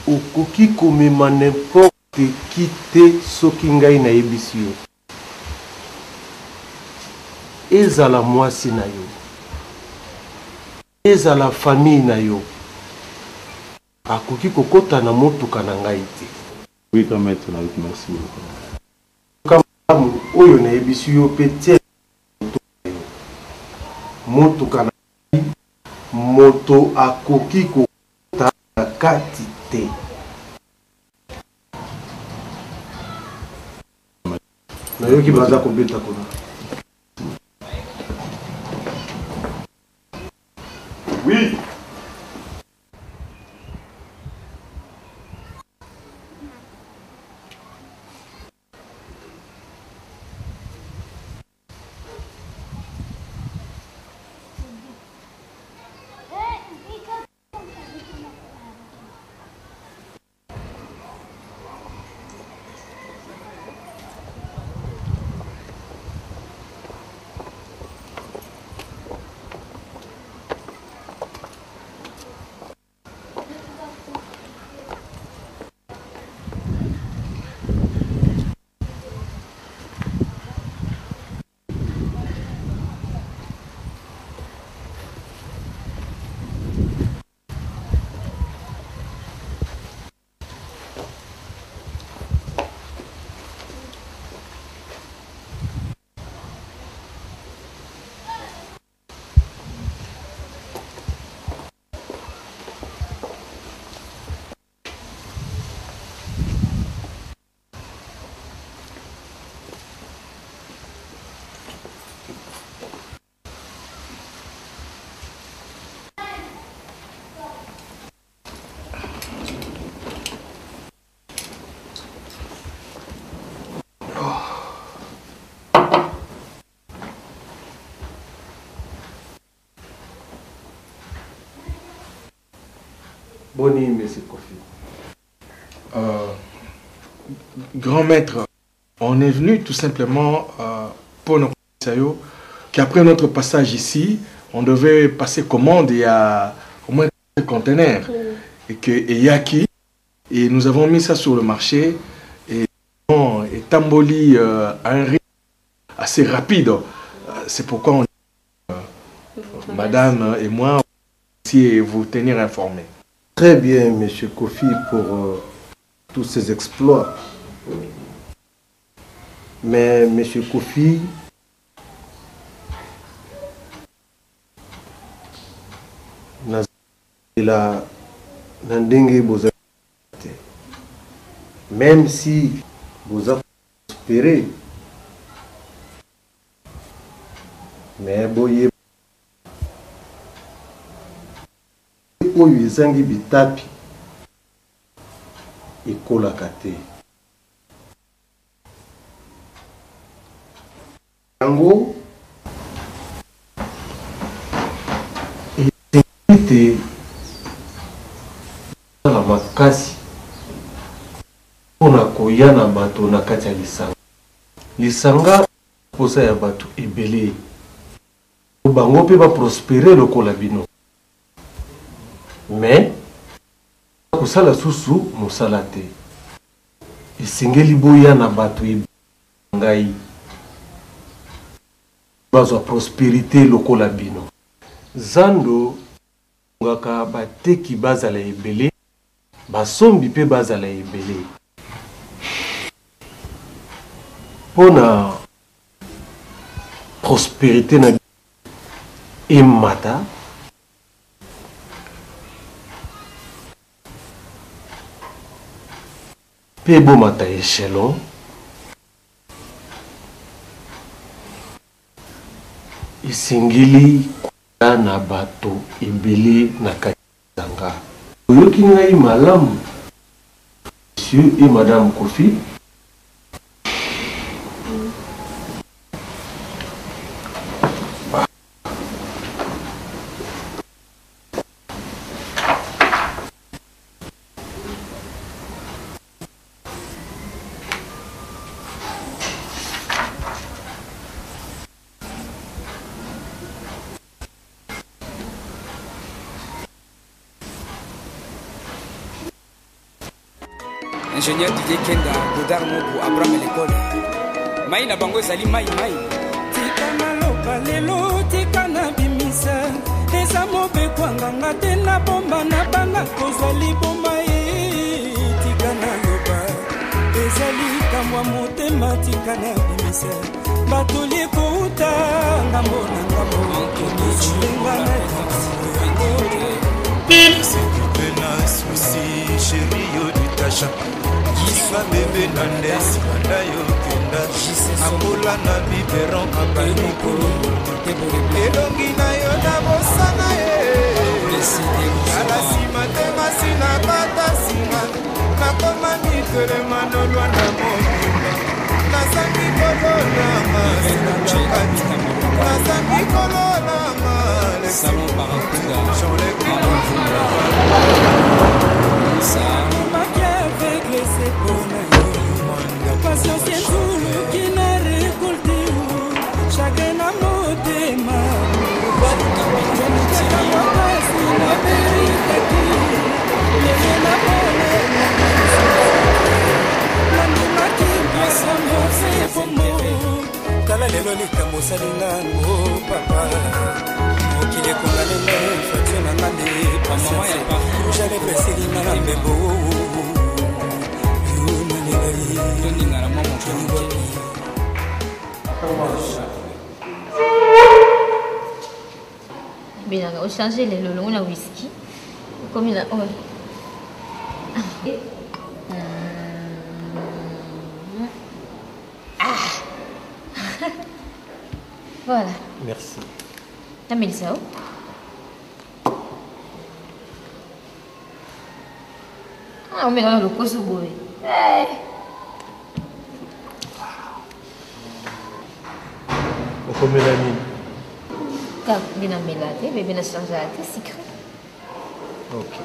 okoki komema n'importe qui te soki ngai nayebisi yo ezala mwasi na yo ezala famille na yo akoki kokota na motuka na ngai te. Oui, quand même, merci beaucoup. Oyo na ebisi yo pete motuka na moto akoki kokota na kati te. Nayoki baza kobeta kuna. Oui. Boni, monsieur Kofi. Grand maître, on est venu tout simplement pour nos conseils qu'après notre passage ici, on devait passer commande il y a au moins 4 conteneurs. Et qu'il y a qui, et nous avons mis ça sur le marché, et Tamboli a un rythme assez rapide. C'est pourquoi on madame et moi aussi vous tenir informés. Très bien, monsieur Kofi, pour tous ces exploits. Mais monsieur Kofi, même si vous avez prospéré, mais boye oyo ezangi bitapi ekolaka te. Yango esengi na makasi mpona koya na bato na kati ya lisanga. Lisanga posa ya bato ebele bango mpe baprospere lokola bino, mais kosala susu mosala te. Esengeli boya na bato ngai bazwa prospérité lokola bino. Zando ngaka bateki bazala ebele, basombi mpe bazala ebele. Pona prospérité na emata, pe bomata échelon, isingili na bato ebele na kati zanga. Oyoki ngai malamu, monsieur et madame Kofi, ingénieur Didier Kenda, Godard Mobu, Abraham l'école. Maïna Bango Zali Maï. Tika maloba lelo, tika na bimisa. Eza mobe kwanganga te na bomba na bana kozali bomba ye. Tika na loba, ezali kamwa motema tika na bimisa. Batoli kouta, ngambo na ngambo. Chilenga na c'est coupé na souci, chérie, yo du tacha. Kiswa bébé nandes, manda yo kenda. Akola na biberon, abani kuru. Elongi na yo na bosana ye. Ala sima te masina bata sima. Nakoma mikele manolwa na mobima. Nazangi kolona masina chakati. Nazangi kolona male. Salon Barracuda. Jean le patience et tout qui n'a récolté chacun a motema kala lelo likambo osalingango papa mokili ekongalela fatio na ngande pasjale preselinga na mbembo bien, on change le long de whisky comme il a. Voilà. Merci. T'as mis ça où? Ah, on met dans le couscous boy. Comme Mélanie. Quand bien melate, bien changé, c'est secret. Ok.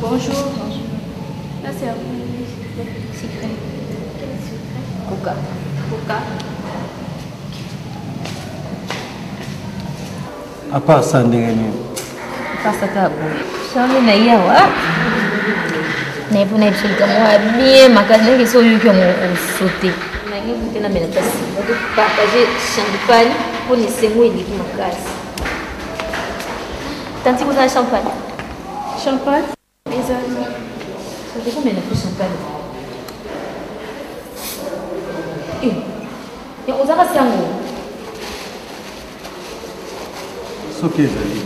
Bonjour. Là, c'est à vous. Secret. Quel secret? Coca. Coca. À part ça, ndenge Pasa ka bo. Shami na yawa. Na ipo na ipo kama bien makana ke so yuko mo sauter. Na ngi tena mena kasi. Ndo partager champagne pour ni sengwe ni makasi. Tanti vous avez champagne. Champagne? Exactement. Ça fait combien de champagne? Et on a sango. Ce que j'ai dit.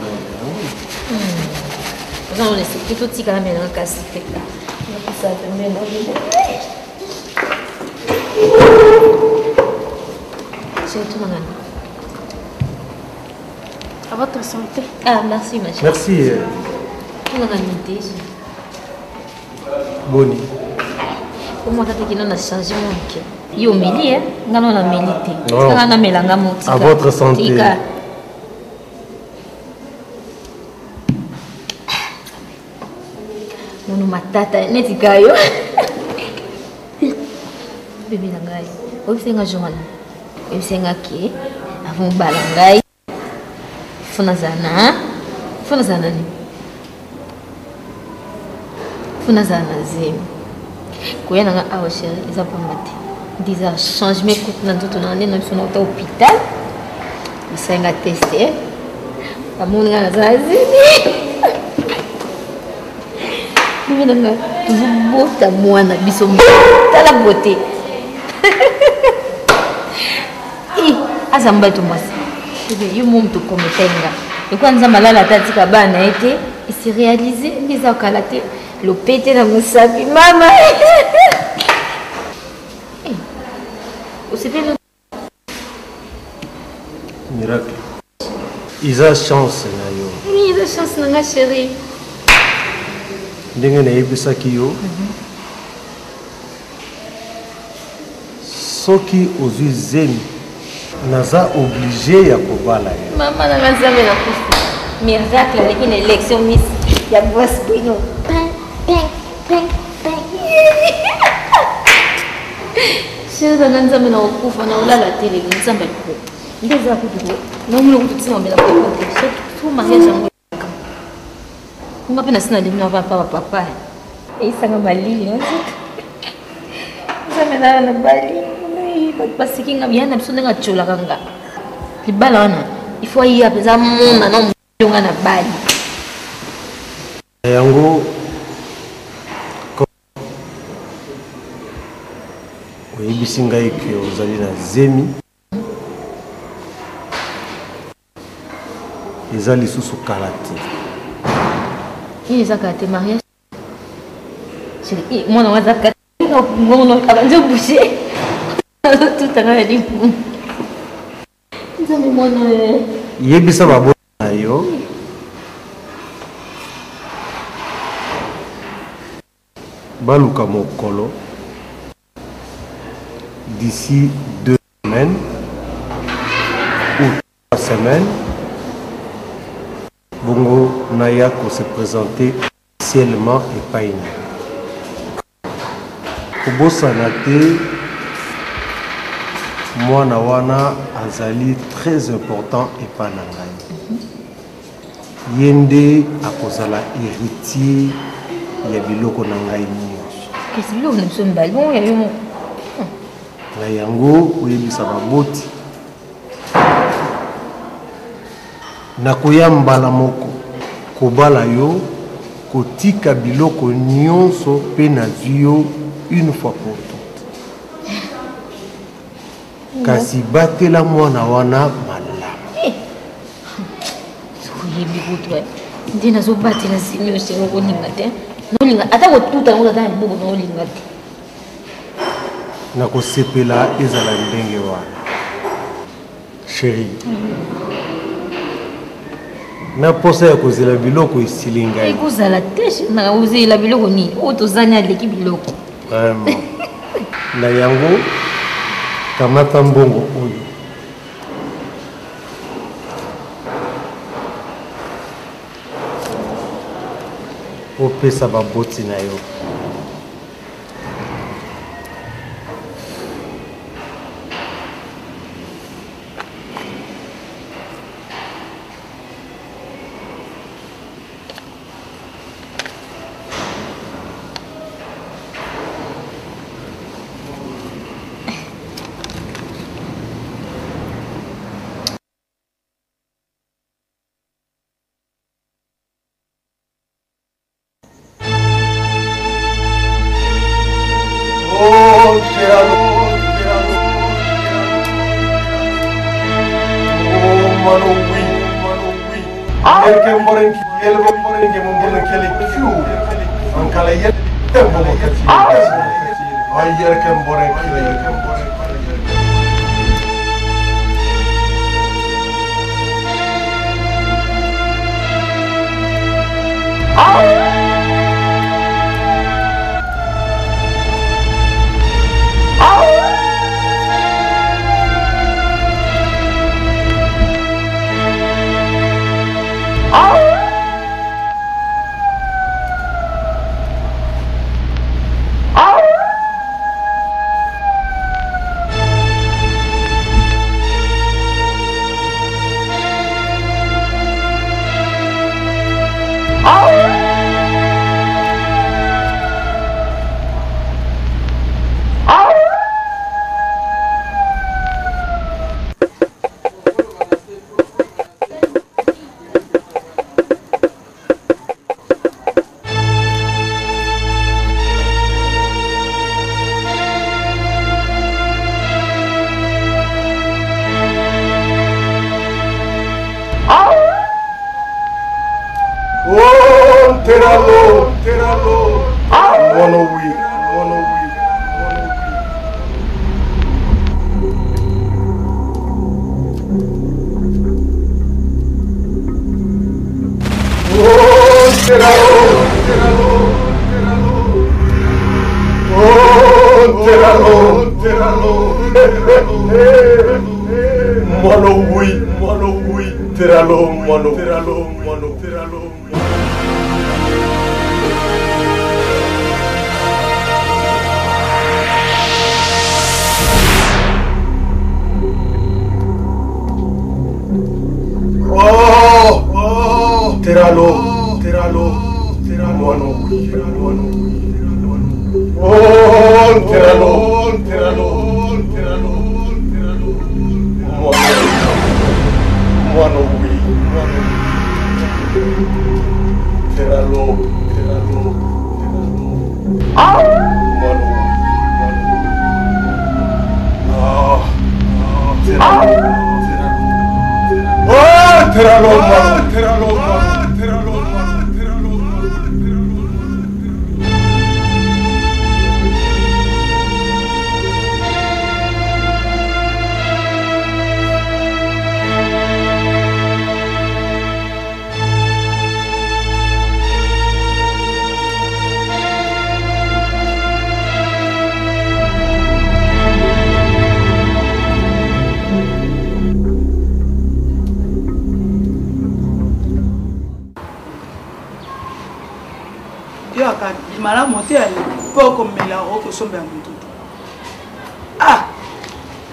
Non, c'est plutôt petit quand même, un casse fait là. On a ça de mélanger. C'est tout, madame. À votre santé. Ah, merci, ma chérie. Merci. On a mis Boni. Comment t'as dit qu'on a changé mon cœur? Il y a au milieu, on a mélité. On a mélangé mon cœur. À votre santé. Mono matata neti kayo. Bébé na ngai. Obisenga Joana. Obisenga ki. Avon balangai. Funa zana. Funa zana ni. Funa zana zim. Koya na nga awa chérie, eza pamate. Diza changement coupe na ndoto na nene funa au hôpital. Bisenga tester. Amoni nga zazi. Bota mwana biso tala beauté. Asa mbatu mwasi. Yo muntu kometenga. Kwanza malala tatika bana ete isi réaliser biza kalate lo pété na musapi mama. Osepelo miracle. Isa chance na yo. Oui, isa chance na nga chérie. Ndenge nayebisaki yo soki ozwi zemi naza obligé ya kobala ye. Mama na nzambe na kufa miracle aleki na élection miss ya boss bino. Shida na nzambe na kufa na ulala tele nzambe ko. Ndeza kutuko. Na mulo kututsima mbela kwa kote. So mariage yangu. Nga pena sina limna papa. Isanga malili. Nzambe na bali. Basiki nga yana biso nga chola kanga. Libala wana. Ifo yi apeza mona na mjonga na bali. Yango oyebisi ngai ke ozali na zemi eza lisusu kala te. Il est à tes mariages. Moi, on va dire que boucher. Tout à l'heure, il dit yebisa babo na yo baluka mokolo d'ici 2 semaines ou 3 semaines. Bongo Naya ko se présenter officiellement et pas une. Kobosana te mwana wana azali très important et pas na ngai. Yende akozala héritier ya biloko na ngai nyonso. Qu'est-ce que nous sommes ballon ya yo. Na yango oyebisa baboti. Nakoya mbala moko kobala yo kotika biloko nyonso pe nazwi yo une fois pour toutes. Kasi batela mwana wana malamu. Soyebi kutwe. Ndina zo batela sinyo sero koninga te. Nolinga ata ko tuta ngo tata mbugo nolinga te. Nakosepela ezala ndenge wana. Chérie. Na posa ya kozela biloko isilinga. Ekozala te na kozela biloko ni otozanya leki biloko. Vraiment. Na yango kamata mbongo oyo. opesa baboti na yo.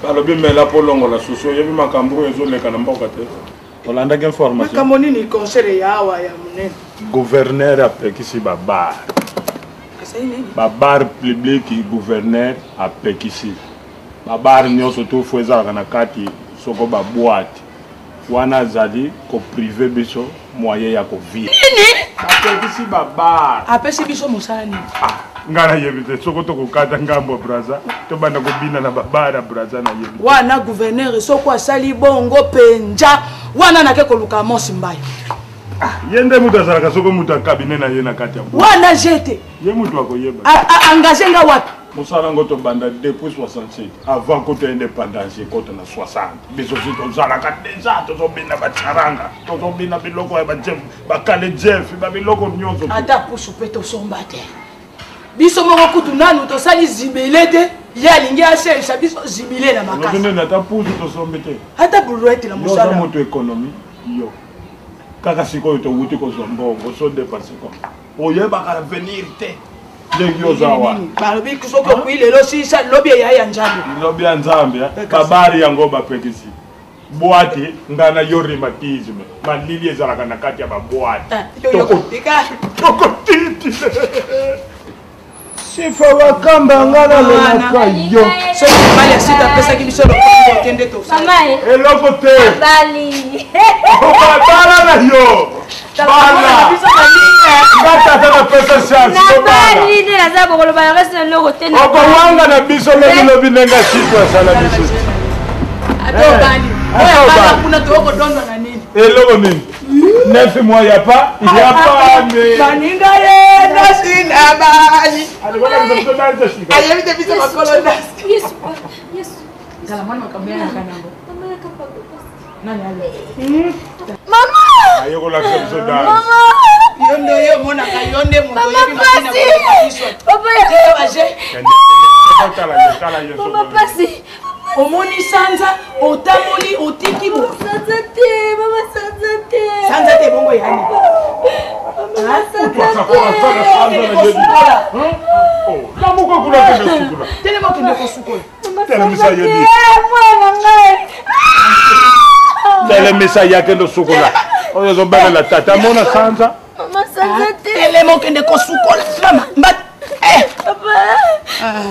balobi mela po longola susu yebi makambo ezoleka na mboka te olandaki information makambo nini conseil ya awa ya monene gouverneur apekisi babar babar public gouverneur apekisi babar nyonso tofu ezalaka na kati soko baboite wana azali koprive biso moyen ya kovivre apekisi babar apesi biso mosala nini ngana yebite soko tokokata ngambo braza tobanda kobina na babara braza na yebi wana gouverneur soko asali bongo penja wana nake koluka mosi mbayi yende mutu azalaka soko mutu akabine na ye na kati ya wana jete ye mutu akoyeba engagé nga wapi mosala ngo tobanda depuis 67 avant koto indépendance ekota na 60 biso si tozalaka deja tozobina bacharanga tozobina biloko ya bajeff bakale jeff babiloko nyonso ata pusu mpe tosomba te biso moko kutu nanu tosali zibele te ye alingi aserisa biso zibile na makasi ata pusu tosombe te ata brouette na mosala moto économie yo kaka sikoyo towuti kozwa mbongo so dépense ko oyebaka venir te ndenge ozawa balobi soki okui lelo sisa lobi eya ya nzambe lobi ya nzambe babari yango bapekisi boite nga na yo rhumatisme malili ezalaka na kati ya baboite tokotiti sifa bakamba nga nalelaka yo soki mali asita apesaki biso lokote nde eloko te obala na yo bala nga tata napesa chance okowanga na biso lobilobi ndenge situ asala biso eloko nini 9 mois ya pa baninga ye nasina bali ayebite biso makolo nasi kala mwana makambia na kanango nani ale mama ayokolakisa biso dance yondo yo mona ka yonde moto yebi makina ko kiswa papa ya aje mama pasi omoni sanza otamoli otiki bo sanza te bongo yani namuko kuna kende sukula telema kende ko sukula telemisa yedi telemisa yakendo sukula oyo zobana la tata mona sanza mama sanza te telema kende ko sukula mama mbat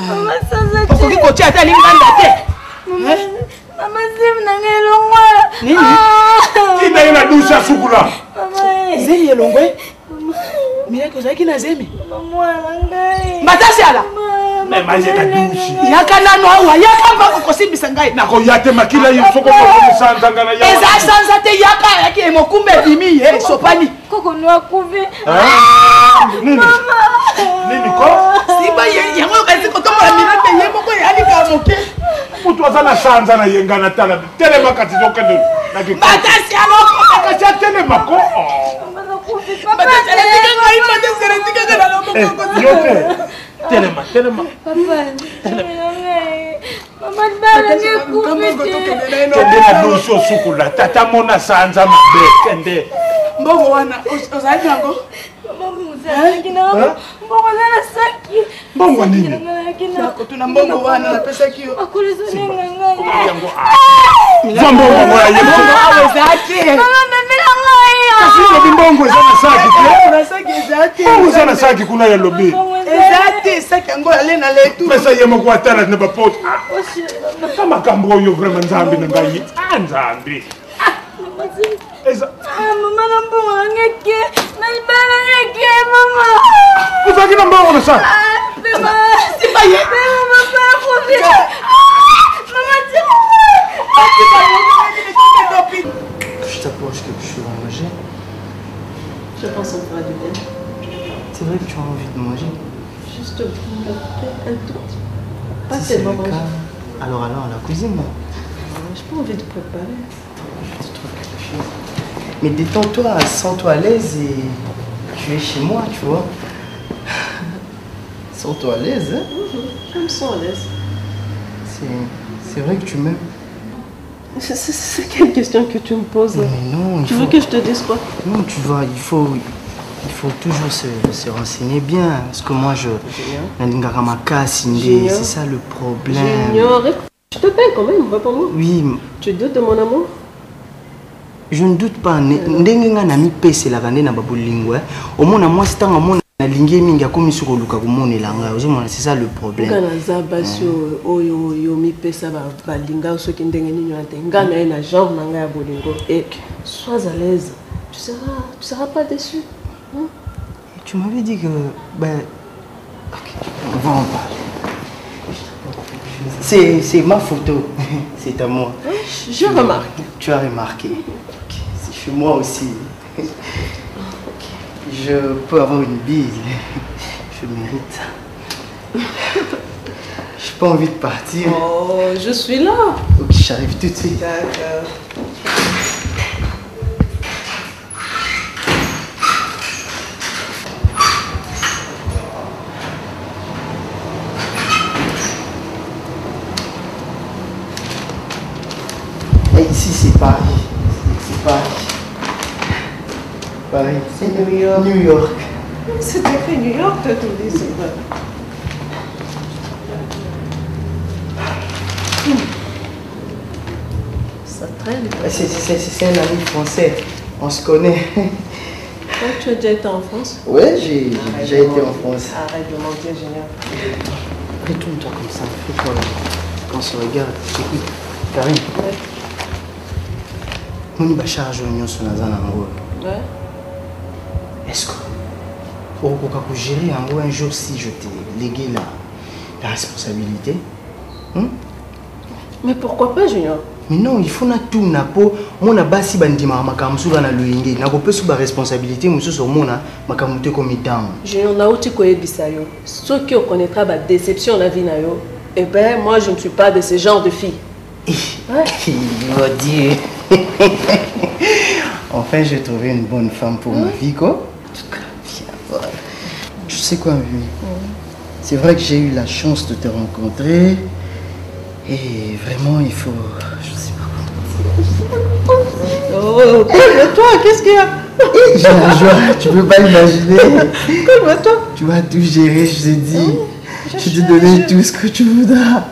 mama sanza te okoki kotia ata linganda te mama zim nangelongwa nini ina ina dusha sukula zemi elongwe mira ko zaki na zemi matasi ala me maje na dushi yaka nano awa yaka mbako kosibisa ngai nako yate makila yisoko ko sanza ngana ya eza sanza te yaka yaki emokumbe bimi ye sopani koko no kuvi nini nini ko siba yango kasi ko tomola mirate ye moko yani ka moke mutu azana sanza na yengana tala telema kati zokendo matasi aloko akacha telema ko telema kende na doso sukula tata mona sanza mabe kende mbongo wana ozali yango mbongo nini nakotuna mbongo wana napesaki yo mbongo ya yesu mbongo ezana saki mbongo ezana saki kuna ya lobi ezate saki yango ale na letu pesa ye moko atala ne bapoto kama kambo oyo vraiment nzambi na ngai nzambi mama na mbongo ngeke na ibala ngeke mama uzaki na mbongo na saki simba ye mama pa kofi mama Je t'approche quelque chose à manger. Je pense qu'on fera du bien. C'est vrai que tu as envie de manger. Juste un tout petit peu. Pas Si c'est tellement le manger. cas, alors allons à la cuisine. J'ai pas envie de préparer. Je te trouve quelque chose. Mais détends-toi, sens-toi à l'aise et tu es chez moi, tu vois. Sens-toi à l'aise, hein? Je me sens à l'aise. C'est vrai que tu m'aimes. C'est quelle question que tu me poses? Mais non, tu veux que je te dise quoi? Non, tu vois, il faut toujours se renseigner bien. Parce que moi, c'est ça le problème. Junior, je te paye quand même, réponds-moi. Oui. Tu doutes de mon amour? Je ne doute pas. Ndenge nga nami pese la kande na babolingo. Au moins moi c'est tanga mona na lingi mingi akomi soko luka kumonela nga. C'est ça le problème. Kana zabasio oyo yo mi pesa ba linga soki ndenge nini ante. Nga na na genre na nga ya bolingo. Et sois à l'aise. Tu seras pas déçu. Hein? Tu m'avais dit que OK, on va en parler. C'est ma photo. C'est à moi. Je remarque. Tu as remarqué. Okay. C'est chez moi aussi. Je peux avoir une bise. Je mérite. J'ai pas envie de partir. Oh, je suis là. Ok, j'arrive tout de suite. D'accord. Ici c'est Paris. C'est Paris. Paris. C'est New York. New York. C'est écrit New York, tu tout dis, c'est vrai. Ça traîne. C'est un ami français. On se connaît. Donc, tu as déjà été en France? Oui, j'ai déjà été en France. Arrête de mentir, génial. Retourne-toi comme ça. Fais-toi là. Quand on se regarde. Écoute, Karine. Ouais. On y va charger l'union sur la zone en gros. Ouais. Est-ce que pour gérer en gros un jour si je t'ai légué la responsabilité? Mais pourquoi pas, Junior? Mais non, il faut tout na po mona basi bandima makamsula na loyenge na ko pesu ba responsabilité mususu mona makamute comme temps. Junior na uti ko yebisa yo. Ceux qui connaîtra ba déception la vie na yo. Eh ben moi je ne suis pas de ce genre de fille. Ouais. Oh Dieu. Enfin, j'ai trouvé une bonne femme pour ma vie, quoi. Tu sais quoi, Mimi? C'est vrai que j'ai eu la chance de te rencontrer. Et vraiment, il faut... Je sais pas comment dire. Oh, calme-toi, qu'est-ce qu'il y a? J'ai la joie, tu peux pas imaginer. Calme-toi. Tu vas tout gérer, je te dis. Je te donner tout ce que tu voudras.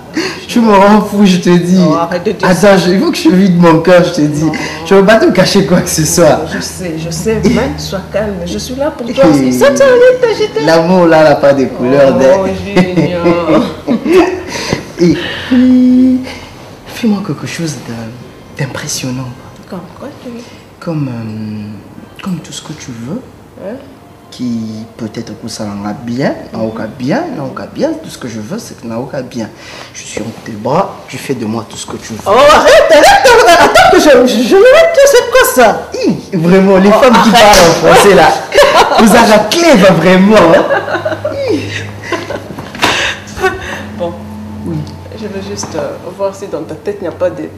Je me rends fou, je te dis. Oh, arrête de dire attends, ça. il faut que je vide mon cœur, je te dis. Je ne veux pas te cacher quoi que ce soit. Je sais, mais sois calme. Je suis là pour toi. Ça te t'agiter. L'amour là n'a pas de couleur. Oh, Junior. Et fais-moi quelque chose d'impressionnant. Comme quoi tu veux? Comme tout ce que tu veux. Hein? Qui peut-être que ça n'en a bien, bien, tout ce que je veux c'est que n'a aucun bien. Je suis entre tes bras, tu fais de moi tout ce que tu veux. Oh arrête, attends que je c'est quoi ça? Vraiment, les femmes qui parlent en français là, vous avez la clé va vraiment. Bon, oui. Je veux juste voir si dans ta tête il n'y a pas de...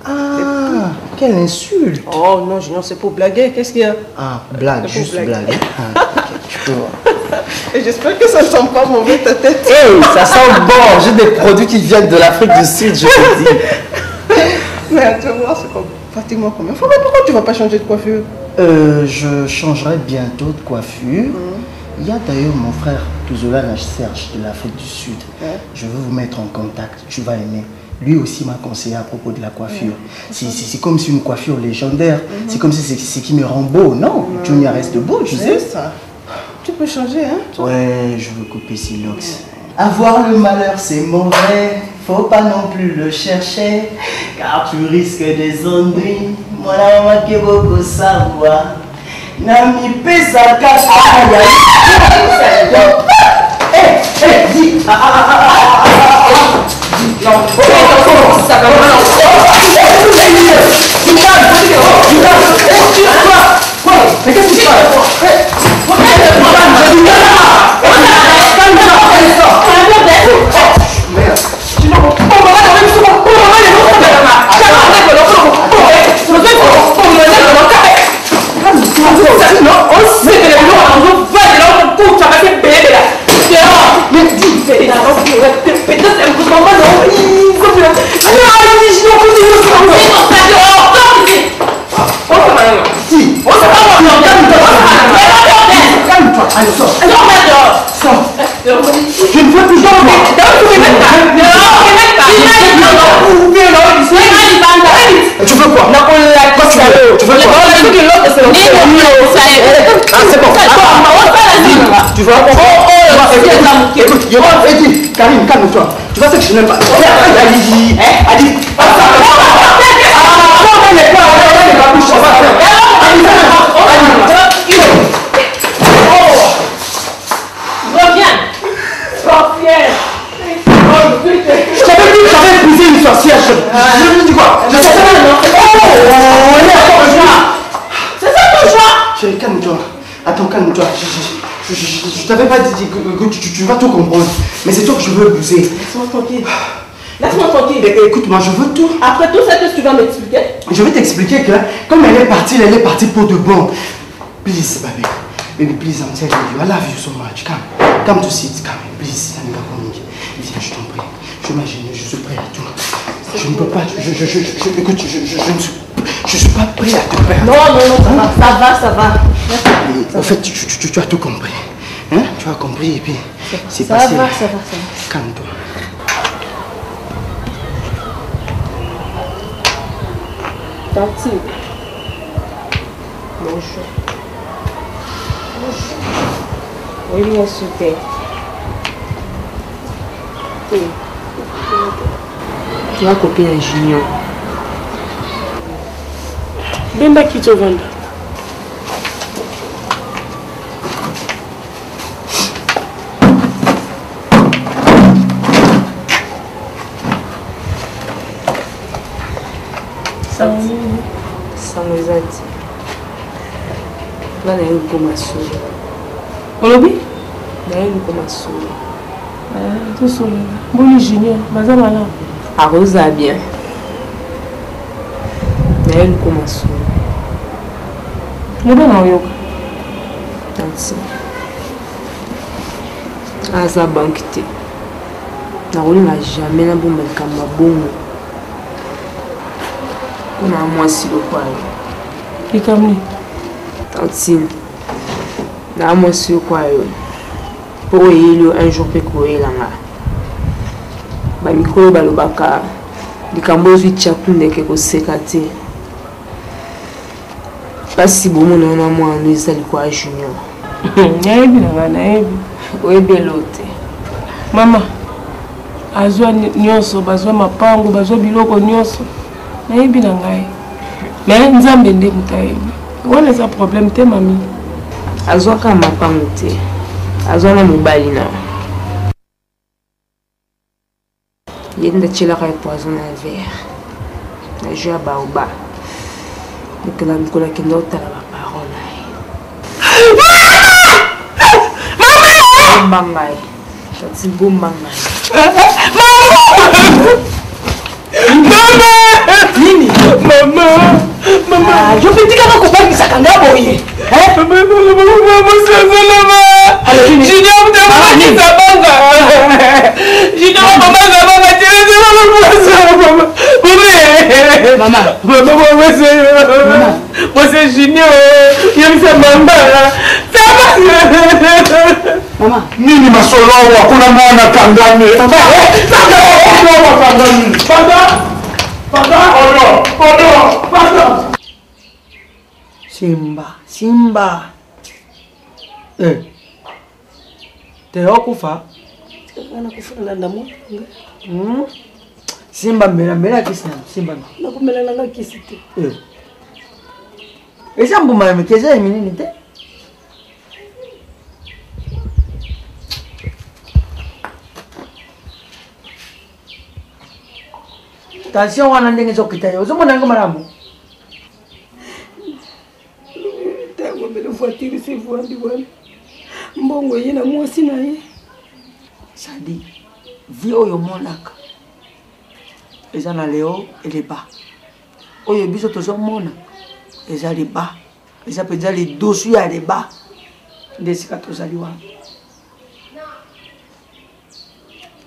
Ah, quelle insulte! Oh non, Junior, c'est pour blaguer, qu'est-ce qu'il y a? Ah, blague, juste blague. Ah, okay, tu peux voir. Et j'espère que ça ne sent pas mauvais ta tête. Hey, ça sent bon! J'ai des produits qui viennent de l'Afrique du Sud, je te dis. Mais tu vas voir, c'est pratiquement combien? Mais pourquoi tu ne vas pas changer de coiffure? Je changerai bientôt de coiffure. Il y a d'ailleurs mon frère Touzola Serge de l'Afrique du Sud. Je veux vous mettre en contact, tu vas aimer. Lui aussi m'a conseillé à propos de la coiffure. C'est comme si une coiffure légendaire. C'est comme si c'est ce qui me rend beau. Non, Junior reste beau, tu sais. Ça. Tu peux changer, hein? Ouais, je veux couper Silox. Avoir le malheur, c'est mauvais. Faut pas non plus le chercher. Car tu risques des ennuis. Moi, là, on m'a fait beaucoup savoir. Nami pesa kaka. Hé, dis. Non, ça va quoi? Mais qu'est-ce que tu fais? Je ne veux plus tu veux quoi? Tu veux quoi? C'est bon. Tu vois? Écoute, Karine, calme-toi. Tu vois ce que je n'aime pas? Je t'avais dit que j'avais épousé une sorcière. Je dis quoi? C'est ça ton choix. Chérie, calme-toi. Attends, calme-toi. Je t'avais pas dit que tu vas tout comprendre. Mais c'est toi que je veux épouser. Laisse-moi tranquille. Laisse-moi tranquille. Écoute-moi, je veux tout. Après tout ça, qu'est-ce que tu vas m'expliquer? Je vais t'expliquer que comme elle est partie pour de bon. Please, baby. Baby, please, I'm telling you. I love you so much. Come to sit. Come, please. Viens, je t'en prie. Je m'agine, je suis prêt à tout. Je ne peux pas. Écoute, Je suis pas prêt à te perdre. Non, ça va. En fait, tu as tout compris. Hein? Tu as compris et puis c'est ça passé. Ça va. Calme-toi. Tanti. Bonjour. Oui, bien sûr. Tu vas copine à Junior. Bemba qui te vend. Sango eza ti nga naye lukoma solo olobi naye lukoma solo tosolola mboli junior baza malamu akoza bien naye lukoma solo loba na oyoka tanti aza banki te nakolinga jamais nabomba likambo ya bongo mpona mwasi lokwayo likambo tantine na mwasi lokwayo mpo oyeli yo un jour mpe koyelanga bamikolo balobaka likambo ozwi tyaku ndeke koseka te mpasi bomona yo na mwana eza likwa junior nayebi na nga nayebi oyebi elo te mama azwa nyonso bazwa mapango bazwa biloko nyonso nayebi na ngai me nzambe nde moto ayebi wana eza problème te mami azwaka mapango te azwa na mobali na ye nde atyelaka ye poison na verre na jus ya baoba mikolo akende otala baparole na ye bomba ngai tati bomba ngai nini mama jopetikaka kobakisaka nga boye nini masolo awa kuna mwana kangane Simba. Teo kufa? Anakufuna ndamu. Simba mera kisa Simba. Nakumela nanga kisite. Esa mbuma mekeza eminini te. Tension wana ndenge zokita yo. Zomona ngo maramu. Tango mbele voiture c'est voandi wana. Mbongo ye na mwasi na ye. Sadi. Vi oyo monaka. Eza na leo et bas. Oyo biso tozomona. Eza les bas. Eza peza les dessous ya les bas. Ndesika tozali wana.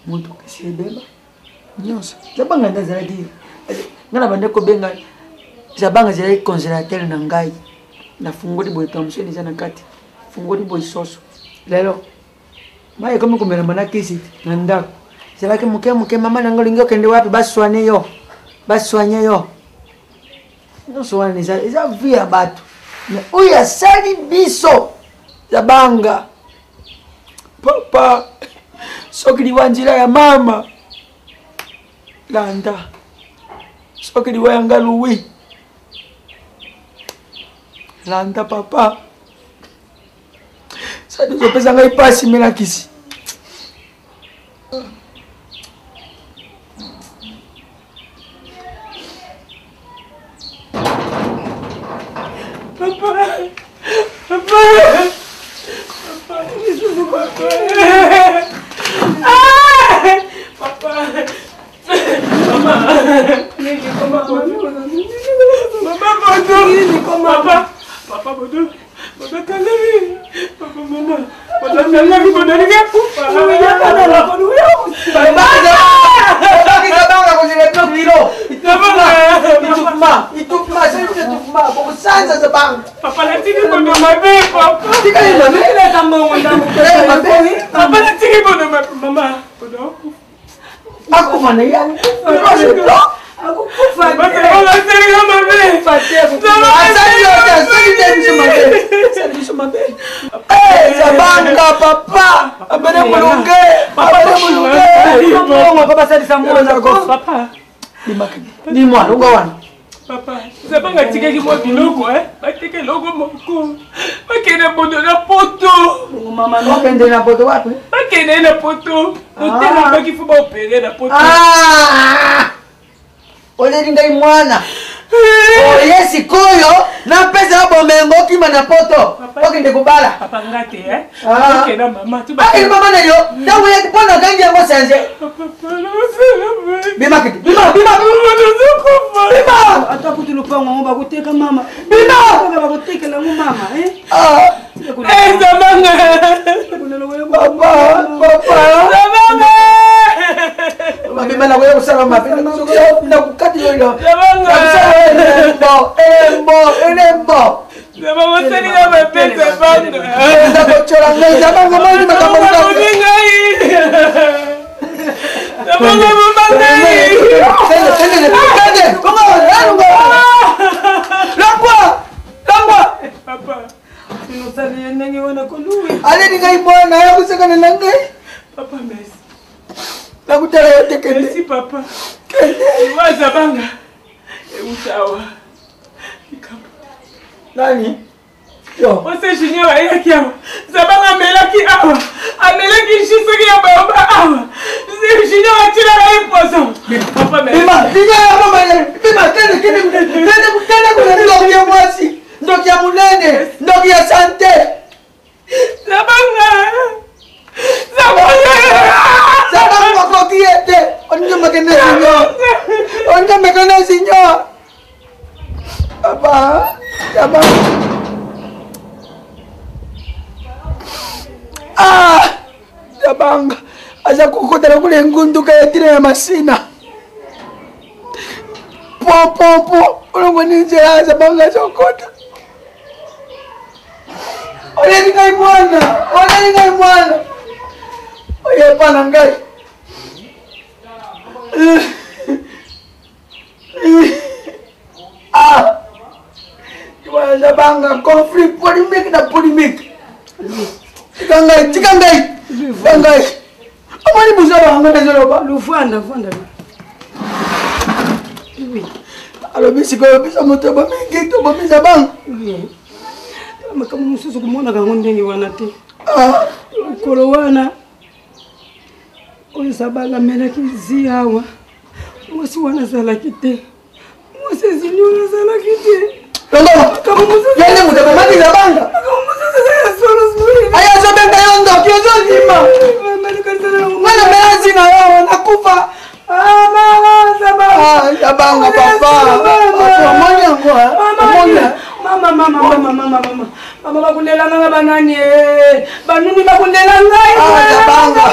Mutu kesi beba. Nyonso. Zabanga ndazalaki. Ngana bande ko benga. Zabanga zali congélateur na ngai. Na fungoli boy tamso ni sana kati. Fungoli boy soso. Lelo. Maye komi kumela mana kisi na ndako. Zabaki muke mama nango lingo kende wapi baswane yo. Baswanye yo. Nyonso wana eza via batu. Mais oya sali biso. Zabanga. Papa. Soki liwanjira ya mama. Landa. Soki liwanga Louis. Landa papa. Sadi zopesa ngai pasi mela kisi. Papa. étouffement. Étouffement, c'est un étouffement. Pour ça, ça se parle. Papa, la tigre qu'on de ma belle, papa. Tu connais ma belle? Il est dans mon papa, la tigre qu'on de ma maman. Aku mana ya? Aku kufa. Sabanga papa. Abene mulunge. Abene mulunge. Papa sadi samona papa. Dis-moi, Lungawan. Papa, Sabanga tika ki mo biloko Batike logo moko. Bakene bodo na poto. Mama no kende na poto wapi? Bakene na poto. Utena baki fuba opere na poto. Ole ngai mwana. Oye sikoyo na pesa bomengo kima na poto. Okende kubala. Papa ngate Okena mama tu ba. Mama na yo. Dawo ya kupona gangi yango senze. Bima kiti. Bima. Ata kuti lupango ngomba kuteka mama. Bima. Ngomba kuteka la mama Sabanga. Papa. Sabanga. Mabima na wewe usala mapenda na kukati yoyo. Sabanga. Elembo. Sabanga sani na mapesa banga. Ndakochora ngai sabanga mali makamanga. Sabanga mama ngai. Tende. Koma lango. Langwa. Papa. Sinusali nenge wana koluwe. Ale ni ngai mwana yangu sekana na ngai. Papa merci. Nakutala yote kende. Merci papa. Waza banga. Utawa. Nani? Yo. Ose Junior ayaki awa. Zabanga melaki awa. Amelaki shisiki ya baba awa. Junior atila la imposo. Papa merci. Bima tende kuna ndoki ya mwasi. Ndoki ya munene. Ndoki ya sante. Zabanga kokiete. Onja makene signor. Papa. Sabanga. Aza kukotela kule ngunduka ya tira ya masina. Po. Ulongo ninje ya Sabanga chokota. Ole ni ngai mwana. Oye pana ngai. Iwana Sabanga conflit polémique. Tikangai. Amani buzaba ngana zoloba. Lufanda. Oui. Alors bisiko bisa moto ba mingi to ba bisa bang. Oui. Makamu mususu kumona kango ndenge wana te. Kolo wana. Oyo Sabanga melaki ziawa. Mwasi wana zalaki te. Mwasi zinyona zalaki te. Kamu mususu. Yale mutaba mani Sabanga. Kamu mususu ya solo suri. Aya Sabanga yondo kiozo zima. Mwana melazi na yo nakufa. Sabanga papa. Mama bakundela nga banani banuni bakundela ngai Sabanga.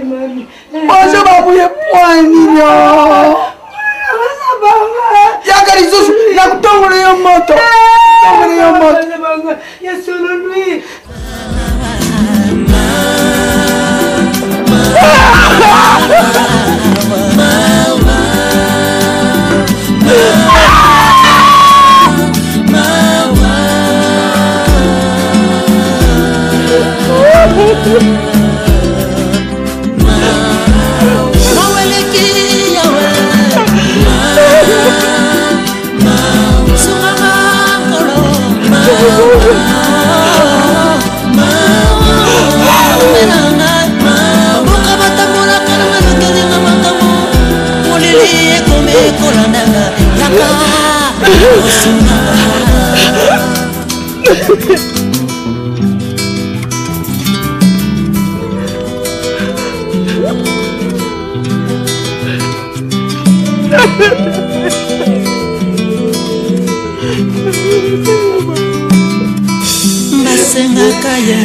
mami. Bonjour babuye poani yo. Sabanga. Yakari susu na kutongole yo moto. Sabanga. Yesolo lui. Basengaka ye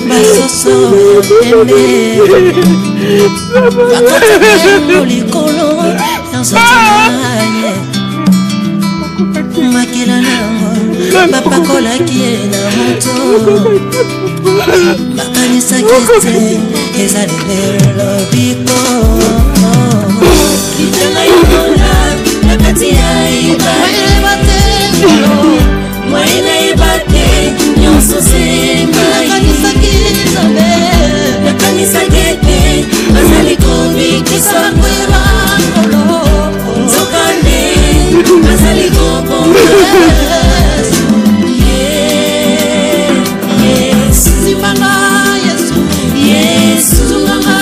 basoso ende bakataka likolo ya nzoto na ye makila nango bapakolaki ye na moto bakanisaki te ezali lelo biko kitanga yokola na kati ya ibate mwaina ibate nyonso senga nakanisaki nzambe nakanisaki te bazali kobikisa kwera nkolo nzokande bazali kobonga yesu zimanga yesu yesu zunganga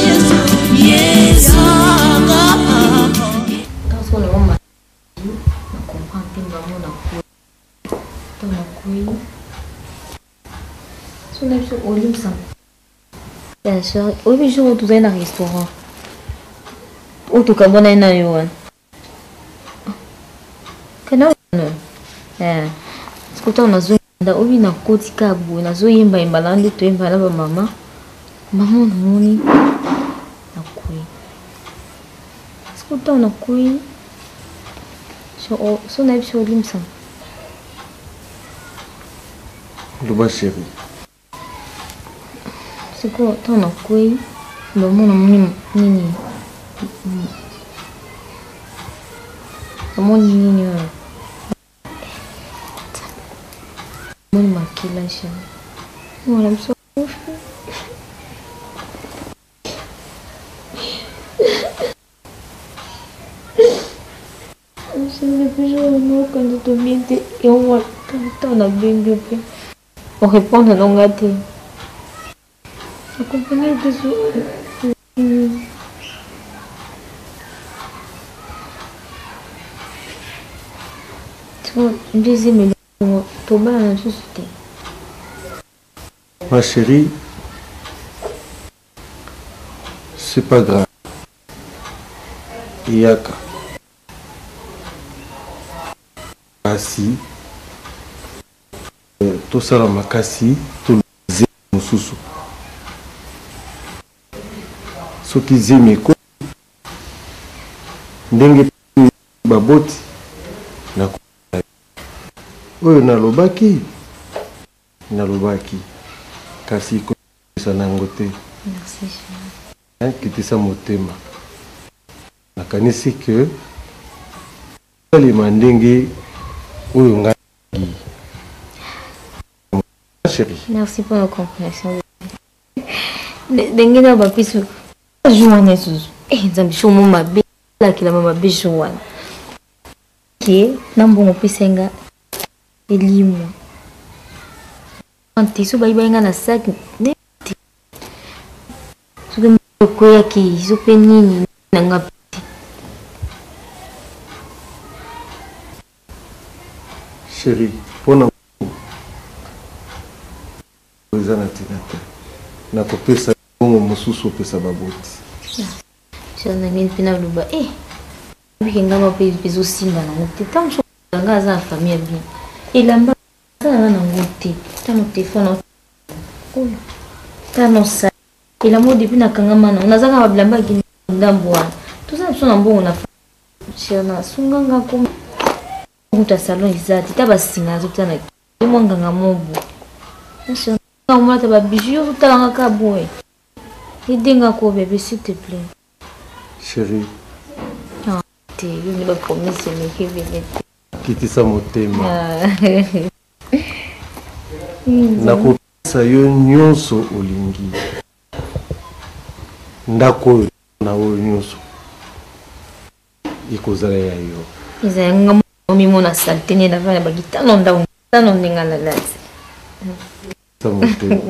yesu yesu quand on a on comprend que maman n'a pas dans la couille son avis au lit ça bien sûr au jour où tu es dans un restaurant où tu connais na yoan kana no sikuta unazoenda obi na koti kabu nazoyimba imbalande to imba na ba mama namoni na kui sikuta na kui so na biso limsa Loba chérie. C'est quoi ton kui namoni nini namoni nini Mon maquillage. Voilà, je ne plus jouer quand tu te mets et on voit quand on a bien gueulé. On répond à l'ongate. Je comprends que deuxième ma chérie, c'est pas grave. Yaka. Kasi. Tout ça, ma kasi, tout le zé, ce qui zémi ko. Ndenge baboti. Na oyo nalobaki kasi kosa nango te. Merci chérie. Kitisa motema nakanisi ke ali mandenge oyo ngai chérie. Merci pour la compréhension. Ndenge na bapisu joana susu nzambi shomo mabe la kila mama bijoana ke nambongo pisenga elimu anti so bai bai ngana sak ne suge ko yaki so penini nanga chérie pona ozana tinate na kopesa bongo mususu pesa baboti shana ngeni pina luba bikenga mape peso simba na ngote tam so nga za famille bien ilamba sana na ngote tano telefone oyo tano sa ila modi pina kangama na unazanga bablamba kini ndambwa tuza so na mbongo na shana sunganga ko nguta salon izati tabasinga zotana imwanga mobu shana ngomata ba bijou talanga ka boy idinga ko bébé s'il te plaît chérie. Je ne vais pas promettre ce que je vais kitisa motema nakopesa yo nyonso olingi ndako oyo na oyo nyonso ikozala ya yo ezanga momimona saltene na vana bagitano ndao tano ndengala lati sa motema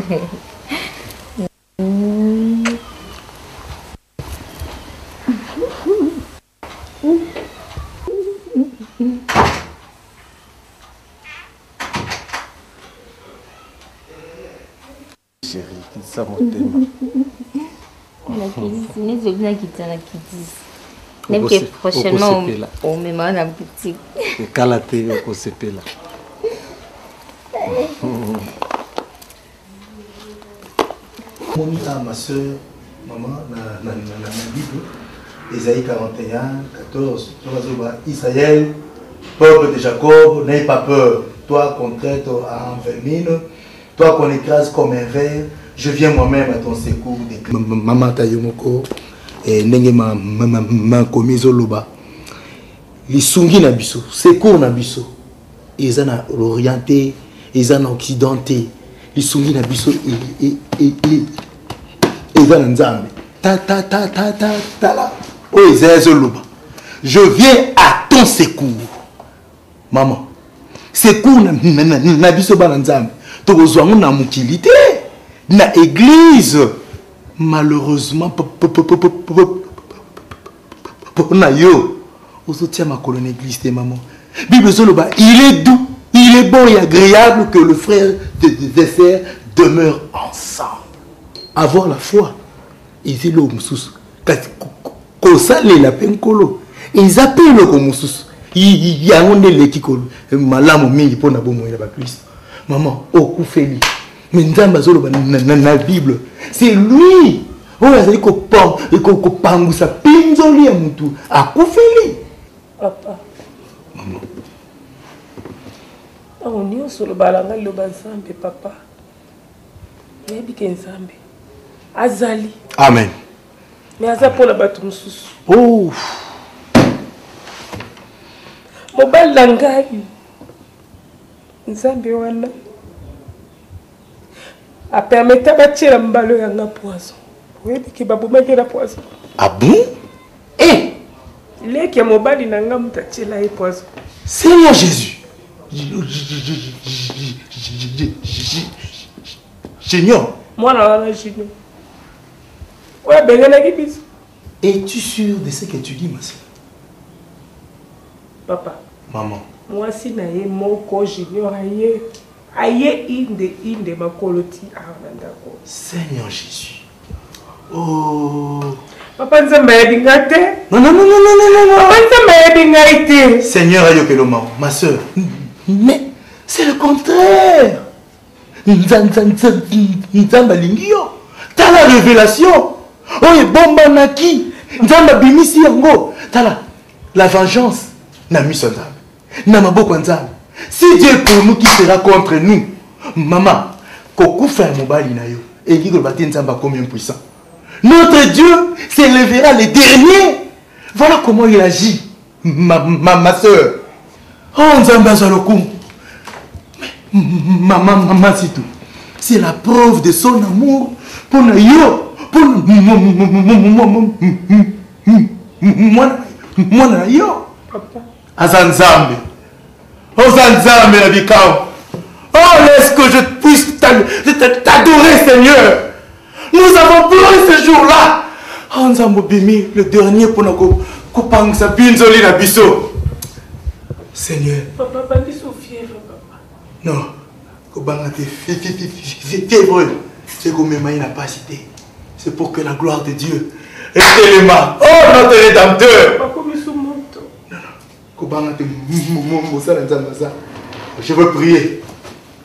chérie, ça motema. Prochainement, on me met en boutique. Et kalaté, on se paie là. Ma soeur, maman, la Bible, Isaïe 41, 14, Israël, Peuple de Jacob, n'aie pas peur. Toi qu'on traite en vermine, toi qu'on écrase comme un ver, je viens moi-même à ton secours. Maman Tayomoko, et Nenge ma komizo loba. Les sungi na biso, secours na biso. Ils en ont orienté, ils en ont occidenté. Les sungi na biso, ils en ont nzambe. Ta la. Oh, ils loba. Je viens à ton secours. Maman. Secours na biso ba nzambe. To kozwango na mukilité na église. Malheureusement pour na yo. Osotia ma colonne église de maman. Bible zoloba, il est doux, il est bon et agréable que le frère des sœurs demeurent ensemble. Avoir la foi. Ils est l'homme sous. Kosale la penkolo. Ils appellent le comme sous. Il y a un éléki kolo. Malamu mingi pour na bomo ina ba Christ. Maman, okufeli. Mais nzamba zoloba na Bible. C'est lui. Oh, azali ko pangu sa pinzoli ya mutu. Akufeli. Papa. Maman. On y a sur le balanga le bansambe, papa. Mais bien ensemble. Azali. Amen. Mais Azali pour la batum sous. Oh. Mobile langai. Nzambe wana. A permettre à tirer mbalo yanga poison. Oui, qui va vous mettre la poison. Ah bon? Eh! Les qui mobile nanga mutachela et poison. Seigneur Jésus. Seigneur. Moi la Junior. Ouais, ben la gibis. Es-tu sûr de ce que tu dis, ma soeur? Papa. Maman. Moi si na ye moko Junior aye inde makoloti arandako. Seigneur Jésus. Oh. Papa nzamba ya bingate. Non. Papa nzamba ya bingate. Seigneur ayokelo ma soeur. Mais c'est le contraire. Nzamba lingio. T'as la révélation. Oh, bomba naki. Nzamba bimisi yango. T'as la vengeance. Na misonzamba. Na maboko nzamba. Si Dieu est pour nous, qui sera contre nous? Maman, koku fait mobali na yo. Et qui va nzamba combien puissant? Notre Dieu s'élèvera les derniers. Voilà comment il agit. Ma soeur. Oh, nzamba zaloku. Maman, c'est tout. C'est la preuve de son amour pour yo. Pour moi na yo. Papa. Azanzambe. Ozanzambe la bikao. Oh, laisse que je puisse t'adorer, Seigneur. Nous avons pleuré ce jour-là. Oh, Nzambo Bimi, le dernier pour nous couper sa binzoli na biso. Seigneur. Papa, pas de fièvre, papa. Non. Kobanga te fièvre. C'est comme ma incapacité. C'est pour que la gloire de Dieu est tellement. Oh, notre Rédempteur. Papa, comme ils sont morts. Non. Je veux prier.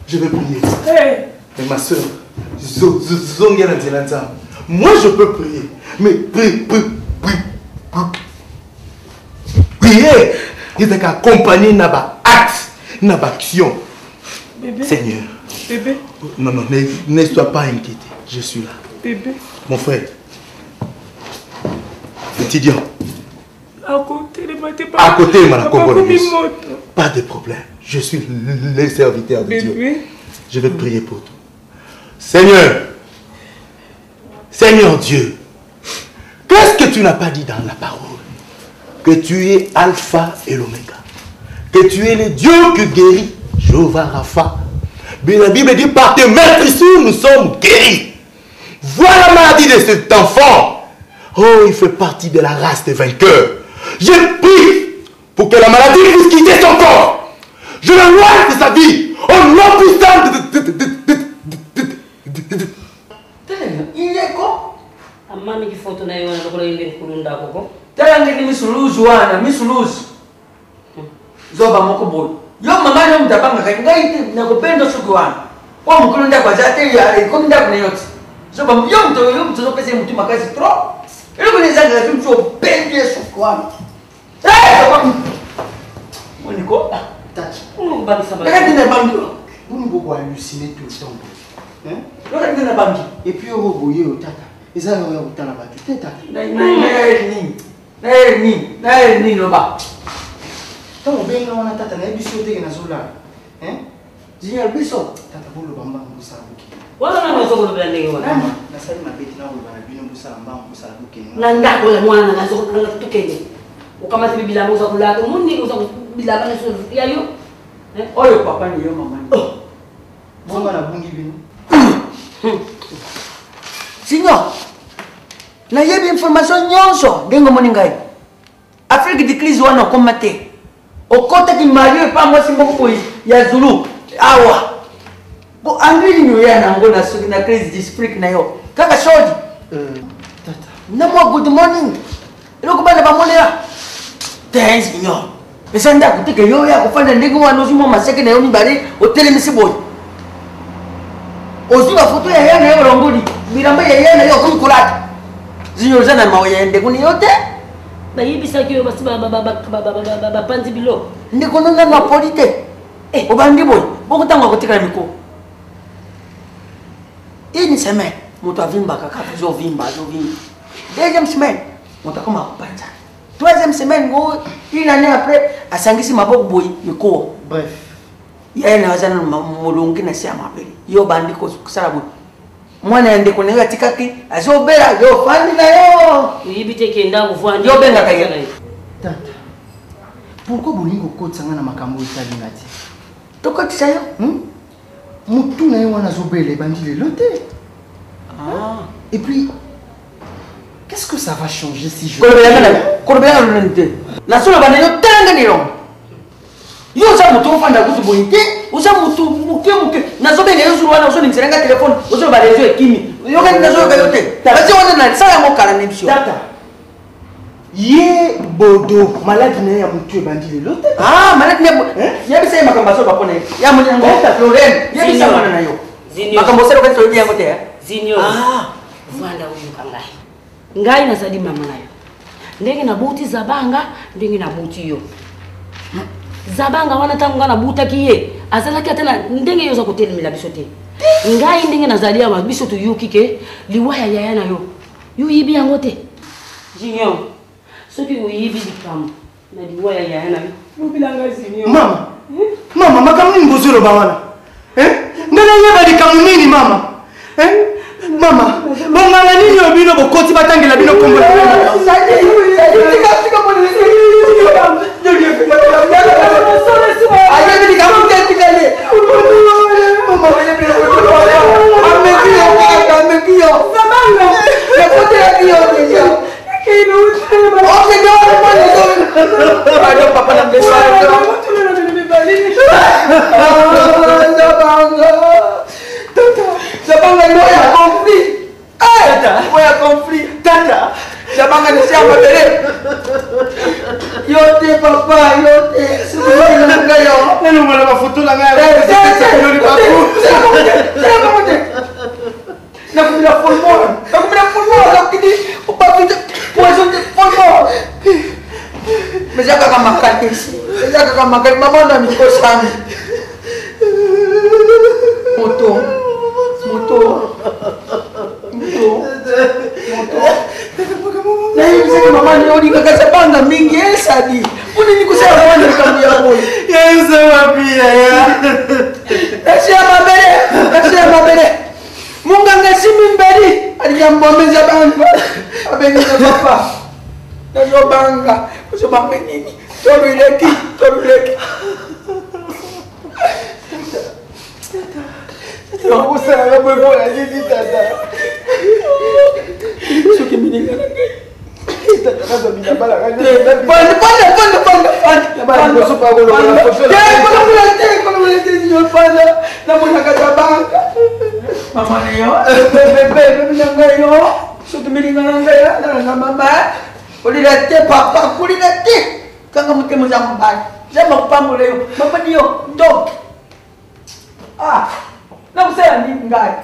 Je veux prier. Hey. Mais ma soeur, moi je peux prier. Mais prier, il faut accompagner notre acte, notre action. Bébé. Seigneur. Bébé. Non, ne sois pas inquiété. Je suis là. Bébé. Mon frère. Petit Dion. À côté, à côté, pas de problème. Je suis le serviteur de Dieu. Je vais prier pour toi. Seigneur, Seigneur Dieu, qu'est-ce que tu n'as pas dit dans la parole? Que tu es Alpha et l'Oméga. Que tu es le Dieu qui guérit. Jéhovah Rapha. Mais la Bible dit par tes meurtrissures nous sommes guéris. Voilà la maladie de cet enfant. Oh, il fait partie de la race des vainqueurs. Je prie pour que la maladie puisse quitter son corps. Je le loin de sa vie. Au nom puissant Il est quoi? Amami qui photo na yona lokolo yinde kulunda koko. Tala ngeni misuluzu wana, misuluzu. Zoba moko boy. Yo mama yo mtabanga kai ngai nakupenda suku wana. Kwa mkulunda kwa zate ya ko nda kuna yote. Zoba yo mto pese mtu makazi trop. Ile kuna zanga la mtu bendi suku wana. Eh, zoba. Moni beaucoup halluciné tout le temps. Et puis, au boyer au tata. Et ça, on va au tata. Tu t'es tata. Ni loba. Tant bien on a tata, na biso te na zola. Junior biso tata bolo bamba mbusa buki. Wala na zo ko bela ndenge wana. Na sali mabeti na bolo bana bino mbusa mbamba mbusa buki. Na ndako ya mwana na zo ko tukenge. Ukamati bibila muza kulata umundi uza kubila bana so ya yo. Oyo papa ni yo mama. Bonga na bungi bino. Signor, na yebi information nyonso ndengo moni ngai. Afrique de crise wana komate. Okota ki Mario pa mwasi mboko boy ya Zulu. Awa. Bo angili nyo ya na ngona suki na crise district na yo. Kaka shodi. Tata. Na mo good morning. Ilo kubana ba monera. Thanks signor. Pesa nda kutike yo ya kufanya ndengo wana zimo maseke na yo ni bari hotel misi boy. Oziba foto ya yana ya rongodi. Miramba ya yana yo kumkulata. Zinyo zana mawayende kuni yote. bayibisaki oyo basi bapanzi bilo ndeko nonga na polite obandi boy bokutanga kotikala mikolo une semaine moto avimbaka kaka azovimba deuxième semaine moto akoma kopanza troisième semaine ngo une année après asangisi maboko boy mikolo bref yena azana molongi na sia mabele yo bandi kosala boy mwana ya ndeko nayo atikaki azobela yo fandi na yo oyibi te kenda kuvwandi yo bengaka ye tata pourquoi bolingo kotsanga na makambo etalinga ti tokotisa yo mutu na ye wana azobela ebandi lelo te et puis qu'est-ce que ça va changer si je kolobelanga loleni te nasoloba na yo telanga nilongo yo oza motu ofanda kutu boyi te oza motu moke nazobenga yo zulu wana ozoningisa telefone ozoloba rezo ekimi yokani nazoyoka yo te basi wana nasala yango kala na biso tata ye bodo maladi na ye ya motu ebandi lelo te maladi yebisa ye makambo azoloba mpona ye ya monyango florene yebisa wana na yo makambo osalokati toyebi yango te zinio vanda oyoka ngai nazali mama na yo ndenge nabuti zabanga ndenge nabuti yo zabanga wana ntango nga nabutaki ye azalaki ata na ndenge yo oza kotelemela biso te ngai ndenge nazali awa biso toyoki ke liwaya yaya na yo yo oyibi yango te junior soki oyibi likambo na liwaya yaya na yo lobilanga junior mama makambo nini bozoloba wana ngai nayeba likambo nini mama bonganga nini oyo bino bokoti batangela bino kombo Zabanga no ya conflit. Oya conflit. Tata. Zabanga ni siapa bere. Yote papa, yote. Sebelum nanga yo. Nenu mala mafoto la nga. Nakumila fulmon. Nakini upapita poison de fulmon. Menjaga kamakan isi. Menjaga kamakan mama na mikosan. Moto. Na hivi sasa mama ni odi kaka banga mingi esadi. Uni ni kusema mwana kambi ya boy. Yesu wapia ya. Kasha mabere. Munga ngasimi mberi. Aliyambomeza banga. Abenza papa. Nazo banga. Kusema nini? Toruleki. Aku sangat berbola jadi tata. Suki mininga ngai. Tata kaza bina bala kan. Panda. Supa ko lo. Kalau mulai nyol panda. Namun nak bangka. Mama ni yo. Bebe ngai yo. Suki mininga ngai ya. Na mama. Ulilete papa, ulilete. Kanga mtemo zambai. Sema pamoja leo. Mama ni yo. Dog. Não sei a ninguém.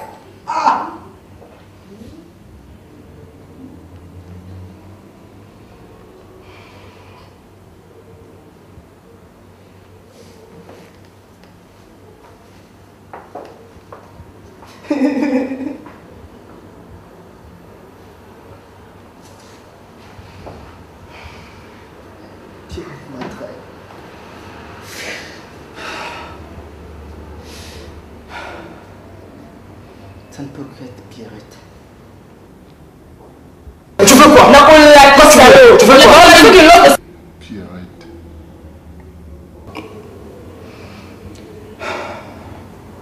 Ça ne peut qu'être Pierrette. Tu veux quoi? Tu veux quoi? Pierrette.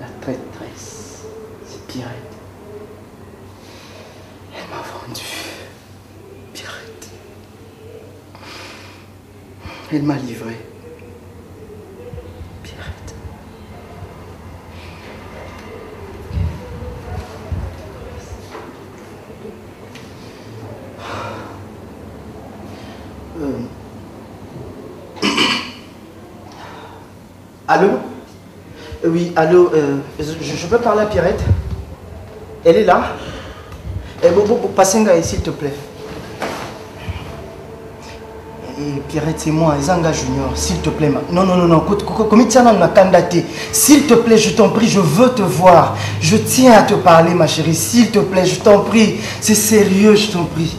La traîtresse, c'est Pierrette. Elle m'a vendu. Pierrette. Elle m'a livré. Allô? Oui, allô, je peux parler à Pierrette? Elle est là? Passez-moi, s'il te plaît. Pierrette, c'est moi, Zanga Junior, s'il te plaît. Non, s'il te plaît, je t'en prie, je veux te voir. Je tiens à te parler, ma chérie, s'il te plaît, je t'en prie. C'est sérieux, je t'en prie.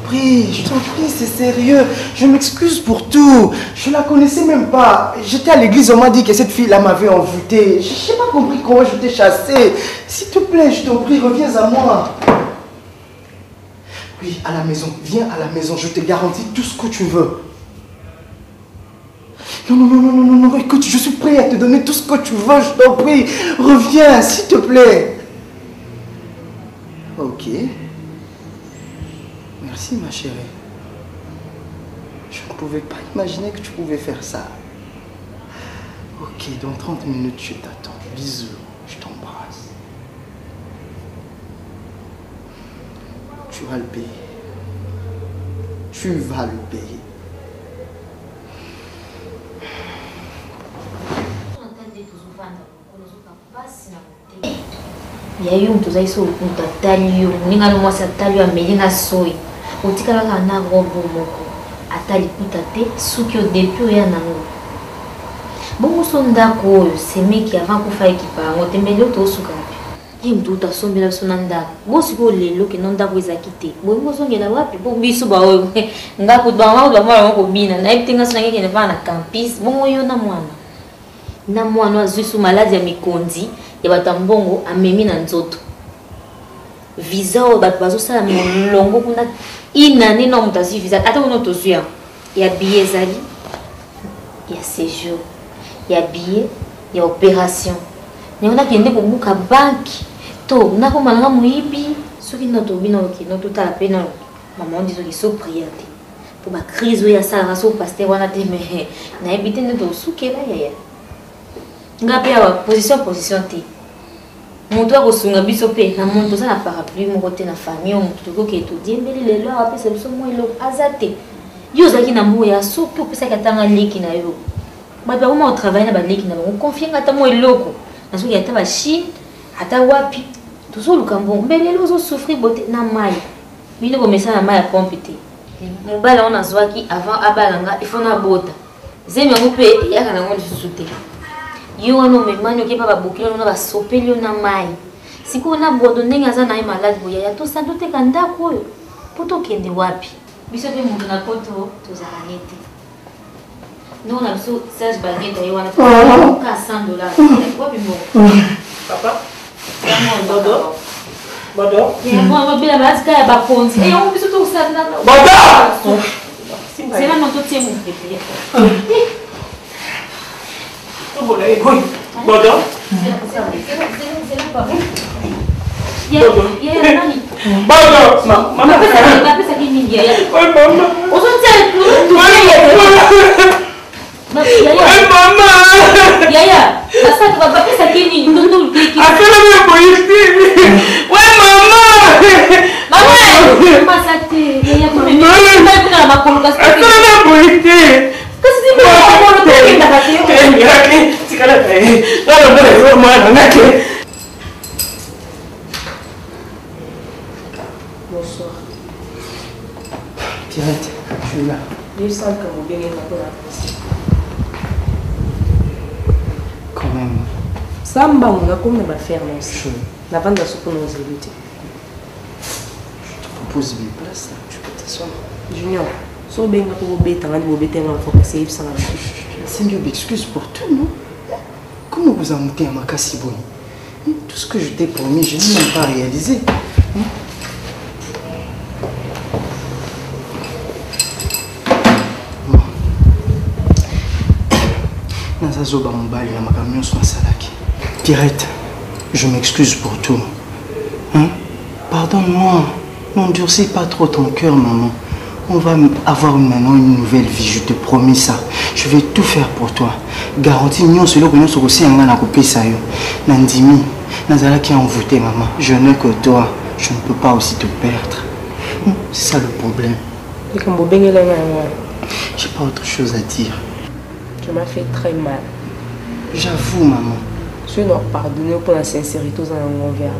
Je t'en prie, c'est sérieux. Je m'excuse pour tout. Je la connaissais même pas. J'étais à l'église, on m'a dit que cette fille-là m'avait envoûté. Je n'ai pas compris comment je t'ai chassé. S'il te plaît, je t'en prie, reviens à moi. Oui, à la maison. Viens à la maison, je te garantis tout ce que tu veux. Non, écoute, je suis prêt à te donner tout ce que tu veux, je t'en prie. Reviens, s'il te plaît. Ok. Merci ma chérie. Je ne pouvais pas imaginer que tu pouvais faire ça. Ok, dans 30 minutes, je t'attends. Bisous, je t'embrasse. Tu vas le payer. Tu vas le payer. Il y a eu un toza iso un tatalio ninga no mwasi atalio amelinga soyi otikala na robo moko atali putate suki o depuis ya nango bongo sondako oyo semeki avant kufa ekipa ngo tembele otosuka ye mtu utasombela biso na ndako bosiko lelo ke no ndako ezaki te boye bozongela wapi po biso ba oyo ngako bamwana kobina na ebitenga sonange kene vana na campus bongo yo na mwana azuisu maladi ya mikondi ya batambongo amemi na nzoto visa oyo bato bazosala molongo kuna inane na moto azwi visa ata kuna tozwi yango ya billet ezali ya séjour ya billet ya opération nango nakende kobuka banki to nakomalanga moyibi soki no tobina okino totala mpe na mama ondi soki so prière te po bacrise oyo asalaka so paster wana te me nayebi te nde tosukela yaya nga mpe awa position te moto akosunga biso mpe na moto oza na parapluie moko te na famille oyo moto tokoki todiembeli lelo apesa biso mwa eloko aza te yo ozalaki na moya soki opesaki atanga leki na yo bato bakoma kotravaille na baleki na bango konfienga ata mwa eloko na soki ata bachine ata wapi tozoluka mbongo mbe lelo ozosouffrir bote na mai bino komesa na mai ya pompe te mobali yango nazwaki avant abalanga ifo nabota zemi yango mpe eyaka nango lisusu te yo wana omemani okepa babokili ono na basopeli yo na mai sikoyo na bodo ndenge aza na ye maladi boyaya tosando teka ndako oyo mpo tokende wapi biso mpe moto na poto tozala nete ndongo na biso serge bageta ye wana ka $100 wapi moko papa bodo babela batika ya bakonzi yango biso tokosala zela moto tie mopepe Bodo? Mama napesa kinini yaya ozotia yaya basaki bapesa kinini ndondolukeki masa te yaya kuna makolo kasi Bonsoir. Pierrette, je suis là. Je sens que mon bien est encore apprécié. Quand même. samba on a comme va faire non ça la vente de ce qu'on nous a dit propose une place là tu peux t'asseoir Junior so benga pour bêta ngani bobeta ngana faut passer ça là Seigneur m'excuse pour tout non comment vous en montez à ma cassiboni tout ce que je t'ai promis je n'ai même pas réalisé Nazazoba Mobali na makamion sur Salaki. Pierrette, je m'excuse pour tout. Hein? Pardonne-moi. N'endurcis pas trop ton cœur, maman. On va avoir maintenant une nouvelle vie, je te promets ça. Je vais tout faire pour toi. Garantie, nous sommes aussi en train de couper ça. Nandimi, Nazalaki est envoûté, maman. Je n'ai que toi. Je ne peux pas aussi te perdre. C'est ça le problème. J'ai pas autre chose à dire. Tu m'as fait très mal. J'avoue, maman. Je dois pardonner pour la sincérité dans mon verre.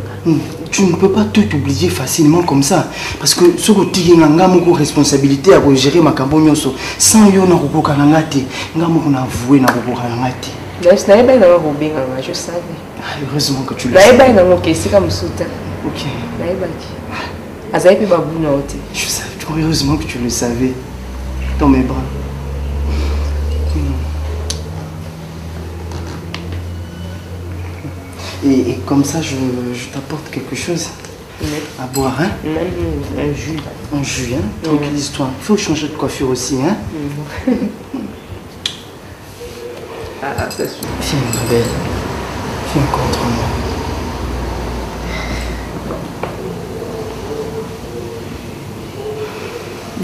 Tu ne peux pas tout oublier facilement comme ça. Parce que ce que tu as une responsabilité à gérer ma cambonne, sans yo na kukoka nangate, ngamu kuna avoué na kukoka nangate. Je savais. Heureusement que tu le sais. Ok. Je savais. Heureusement que tu le savais. Dans mes bras. Et comme ça, je t'apporte quelque chose à boire, hein? Un jus. Un jus, hein? Tranquillise-toi. Il faut changer de coiffure aussi, hein? Ah, ça suffit. Viens, ma belle. Viens contre moi.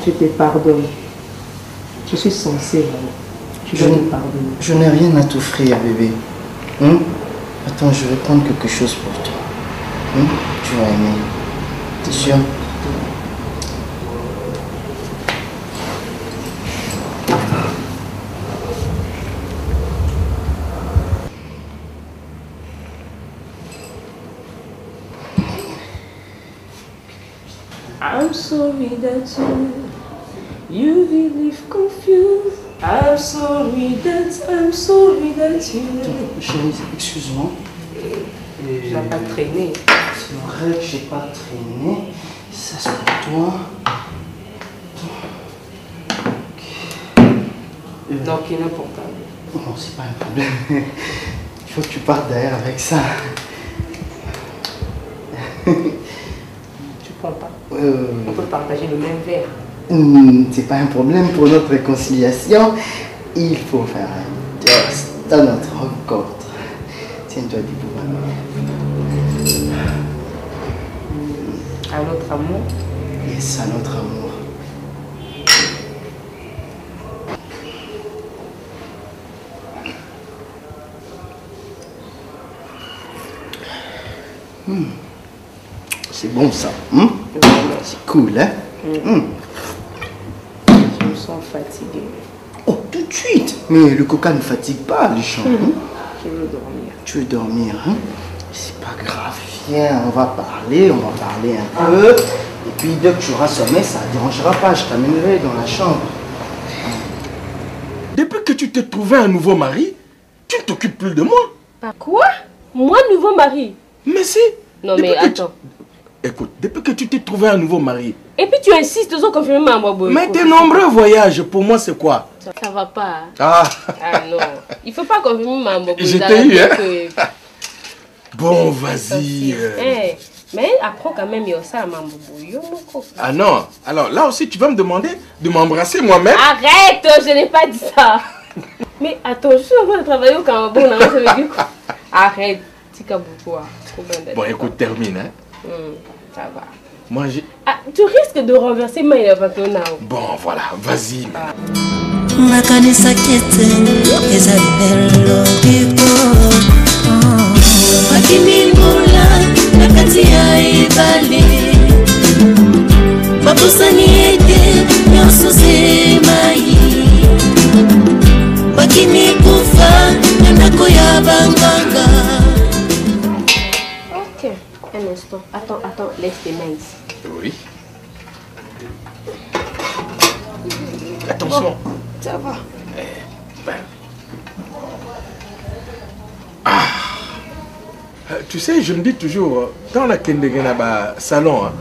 Je te pardonne. Je suis censée, maman. Tu dois me pardonner. Je n'ai rien à t'offrir, bébé. Hein? Attends, je vais prendre quelque chose pour toi. Tu vas aimer. T'es sûr? I'm sorry that you believe confused. I'm sorry that you... Chérie, excuse-moi. Tu n'as pas traîné. C'est vrai que j'ai pas traîné. Ça c'est pour toi. Donc il est important. Non, c'est pas un problème. Il faut que tu partes derrière avec ça. Tu prends pas. On peut partager le même verre. C'est pas un problème pour notre réconciliation. Il faut faire un toast à notre rencontre. Tiens-toi debout. À notre amour. Yes, à notre amour. C'est bon ça. C'est cool, hein? Je me sens fatiguée. Oh, tout de suite. Mais le coca ne fatigue pas, les champs. Je veux dormir. Tu veux dormir, hein? C'est pas grave. Viens, on va parler un peu. Et puis, dès que tu auras sommeil, ça ne dérangera pas. Je t'amènerai dans la chambre. Depuis que tu t'es trouvé un nouveau mari, tu ne t'occupes plus de moi. Quoi? Moi, nouveau mari? Mais si. Non, mais attends. Écoute, depuis que tu t'es trouvé un nouveau mari. Et puis tu insistes, tu as confirmé ma maman. Mais tes nombreux voyages, pour moi, c'est quoi? Ça va pas. Ah non. Il faut pas confirmer ma maman. Je t'ai eu, hein? Bon, vas-y. Mais apprends quand même, il y a ça, maman. Ah non. Alors là aussi, tu vas me demander de m'embrasser moi-même? Arrête, je n'ai pas dit ça. Mais attends, je suis en train de travailler au Cameroun. Ça veut dire quoi? Arrête. Bon, écoute, termine, hein? Ça va. Moi, j'ai... Ah, tu risques de renverser Maïla Vatona. Bon, voilà, vas-y. Nakanisa kete ezali lelo bipo Makimingula nakati ya ibali Babusani ete nyonso semai Bakini kufa nandako ya banganga. Ok, un instant. Attends, laisse tes mains ici. Oui. Attention. Oh, ça va. Tu sais, je me dis toujours, dans la Kendegena salon,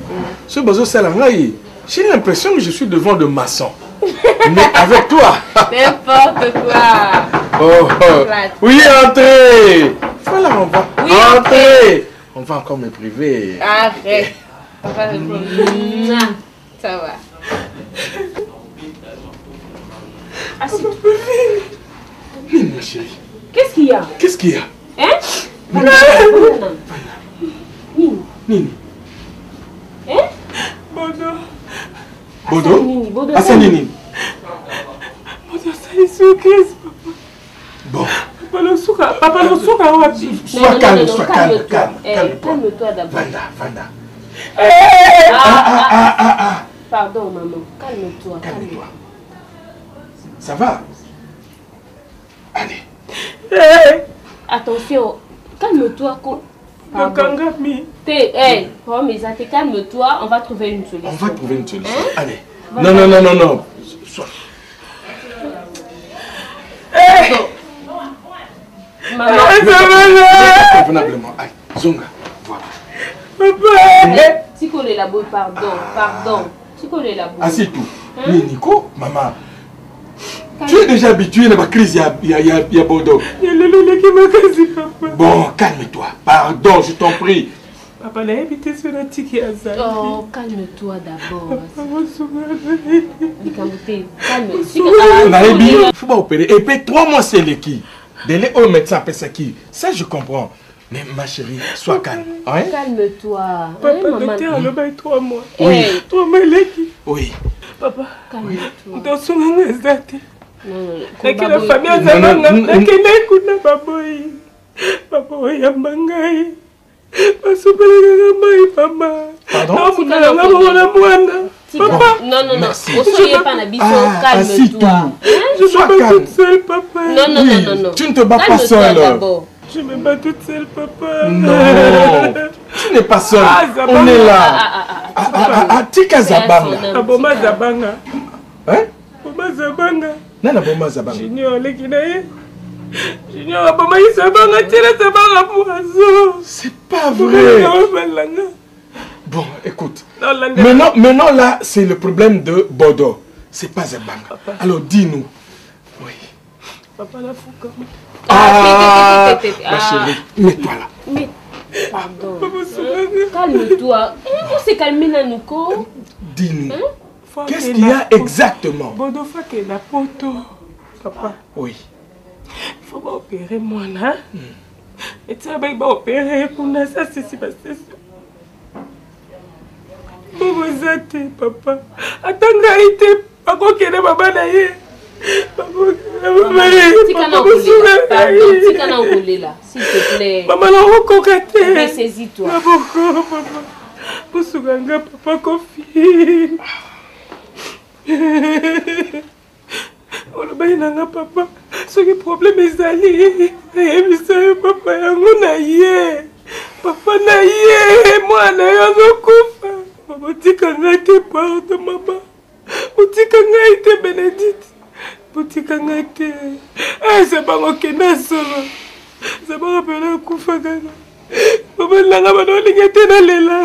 ce besoin salangaï, j'ai l'impression que je suis devant de maçons. Mais avec toi. N'importe quoi. Oh, oh. Oui, entrez. Voilà, on va. Oui, entrez. On va encore me priver. Arrête. On va répondre. Ça va. Nini, ma chérie. Qu'est-ce qu'il y a? Qu'est-ce qu'il y a? Hein? Nini. Hein? Bodo? Asa Nini. Bodo, c'est surprise, papa. Bon. Papa, le souka, wapi? Sois calme, sois calme, calme. Calme-toi d'abord. Vanda. Pardon, maman. Calme-toi. Calme-toi. Ça va? Allez. Attention. Calme-toi. Calme-toi. On va trouver une solution. On va trouver une solution. Hein? Allez. Non. Sois. Maman. Convenablement. Allez, Zonga. Voilà. Papa. Tiko le labo, pardon. Tiko le labo. Assis tout. Nico, maman. Tu es déjà habitué à la crise, il y a Bordeaux. Bon, calme-toi. Pardon, je t'en prie. Papa, n'a habité sur la tiki azali. Oh, calme-toi d'abord. Il faut pas opérer. Et puis 3 mois, c'est le qui. Délai au médecin, après ça qui. Ça, je comprends. Mais ma chérie, sois calme. Hein? Calme-toi. Papa, docteur, le bail 3 mois. Oui. 3 mois, il est qui? Oui. Papa, calme-toi. Dans son nom, exact. Non. La famille a zamanga. La kene kuna baboy. Papa, oya mangai. Pasupele mai papa. Pardon? Papa. Non. Osoye pas na biso, calme-toi. Je me bats toute seule, papa. Non. Tu ne te bats pas seule. Je me bats toute seule, papa. Non. Tu n'es pas seule. On est là. Tika Zabanga. Aboma Zabanga. Hein? Aboma Zabanga. Nana Aboma Zabanga. Junior, Lekinaye. Junior, Aboma Zabanga. Tira Zabanga poison. C'est pas vrai. Bon, écoute. Maintenant là, c'est le problème de Bordeaux. C'est pas Zabanga. Alors dis-nous. Oui. Papa la fouca. Ma chérie, mets-toi là. Mais, pardon. Calme-toi. On s'est calmé, Nanouko. Dis-nous. Qu'est-ce qu'il y a exactement? Bordeaux fait la poto. Papa. Oui. Il faut pas opérer moi là. Et tu vas opérer pour nous, ça c'est pas ça. Vous êtes papa. Attends, été pas qu'on ait maman d'ailleurs. Tika na enrouler là, s'il te plaît. Maman la recocaté. Saisis-toi. Pour Souganga, papa confié. On a bien un papa. Ce qui est problème est allé. Et papa, naïe. Papa naïe. Moi, naïe, maman, Tikanga était pardon, maman. Tikanga était bénédicte. Tikanga était. C'est pas moi qui n'a solo. C'est pas rappelé un coup fagana. Maman, la gamme était dans les là.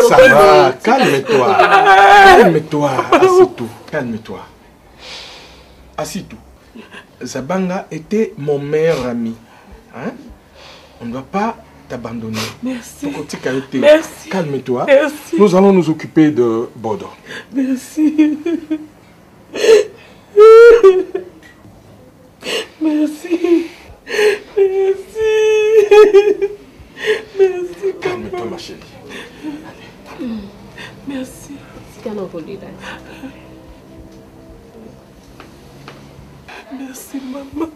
Ça va, calme-toi. Calme-toi. Assis-toi. Calme-toi. Assis-toi. Zabanga était mon meilleur ami. Hein? On ne va pas t'abandonner. Merci. Merci. Calme-toi. Merci. Nous allons nous occuper de Bordeaux. Merci. Merci. Merci. Calme-toi, ma chérie. Merci. Merci, maman.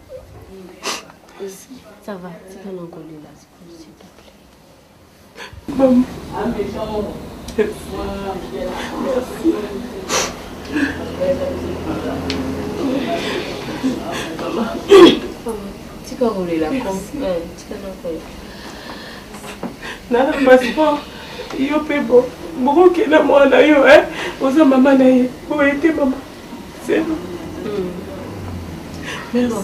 Merci. Ça va, c'est qu'un encolé là, s'il te plaît. Maman. Merci. Tu peux rouler là, tu peux encoller. Nana passeport, yo pebo. Moko kena mwana yo, oza maman na ye. Bo ete maman. C'est bon. Merci.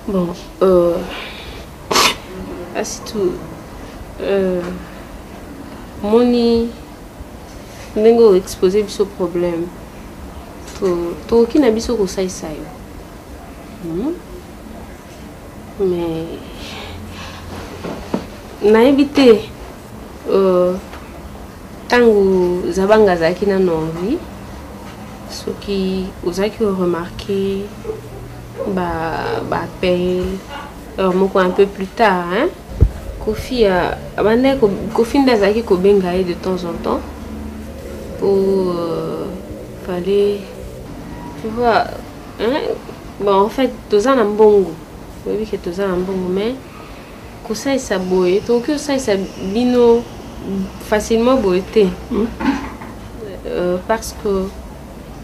Bon, asitu moni ndenge exposer biso problème tokoki na biso kosalisa yo mais nayebi te ntango zabanga azalaki nano envie soki ozalaki remarqué appel moko un peu plus tard hein Kofi nde azalaki kobenga ye de temps en temps pour fallait tu vois hein bon en fait toza na mbongo oui que toza na mbongo mais kosalisa boye tokoki kosalisa bino facilement boye te parce que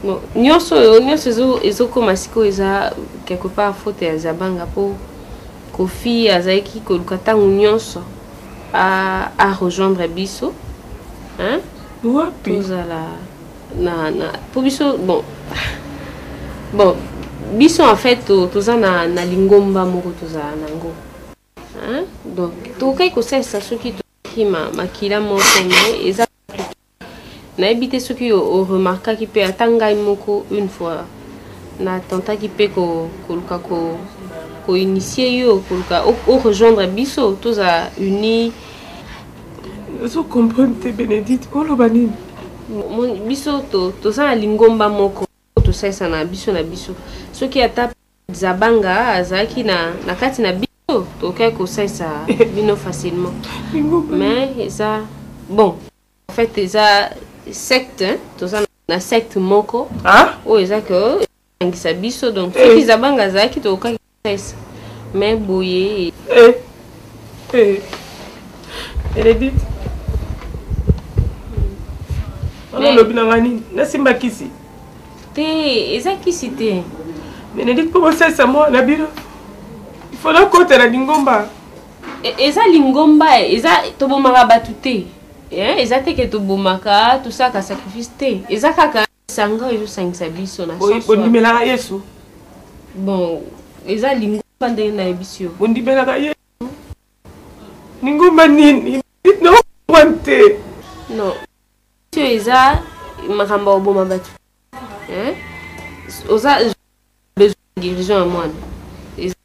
bon nyonso ezokoma sikoyo eza quelque part faute ya zabanga po Kofi azalaki koluka ntango nyonso a rejoindre biso hein tozala po biso bon biso en fait toza na lingomba moko tozala nango hein donc tokokaki kosalisa soki toki makila moko me eza nayebi te soki oremarkaki mpe ata ngai moko une fois natentaki mpe koluka ko-initier yo koluka rejoindre biso toza uni ozo comprendre te Bénédicte oloba nini biso toza na lingomba moko tosalisa na biso soki ata zabanga azalaki na kati na biso tokokaki kosalisa bino facilement mais eza bon en fait eza secte toza na secte moko oyo eza ke angisa biso donc soki zabanga azalaki tokokaki kosalisa mais boye Bénédicte olobi nanga nini nasimba kisi te eza kisi te Bénédicte mpo kosalisa mwana bino ifo nakotela lingomba eza lingomba eza tobomaka bato te eza te ke tobomaka tosalaka sacrifice te eza kaka sanga ezosangisa biso na bondimelaka Yesu bon eza lingomba ndenge nayebisi yo bondimelaka Yesu lingomba nini naokomprendre te non oyo eza makambo ya koboma bato oza besoin de guérison ya mwana eza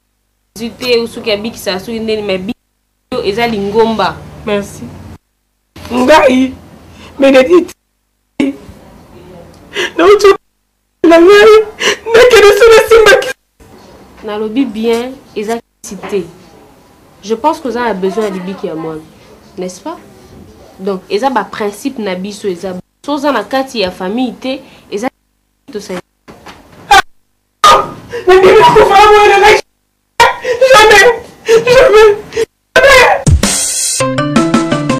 te soki abikisa soki ndeni mais biso eza lingomba. Merci ngai Bénédicte nauti na ngai nakende so nasimbaki nalobi bien eza cité. Je pense que ça a besoin de libiki à moi, n'est-ce pas? Donc, eza ba principe na biso eza soza na kati ya famille te eza tout ça.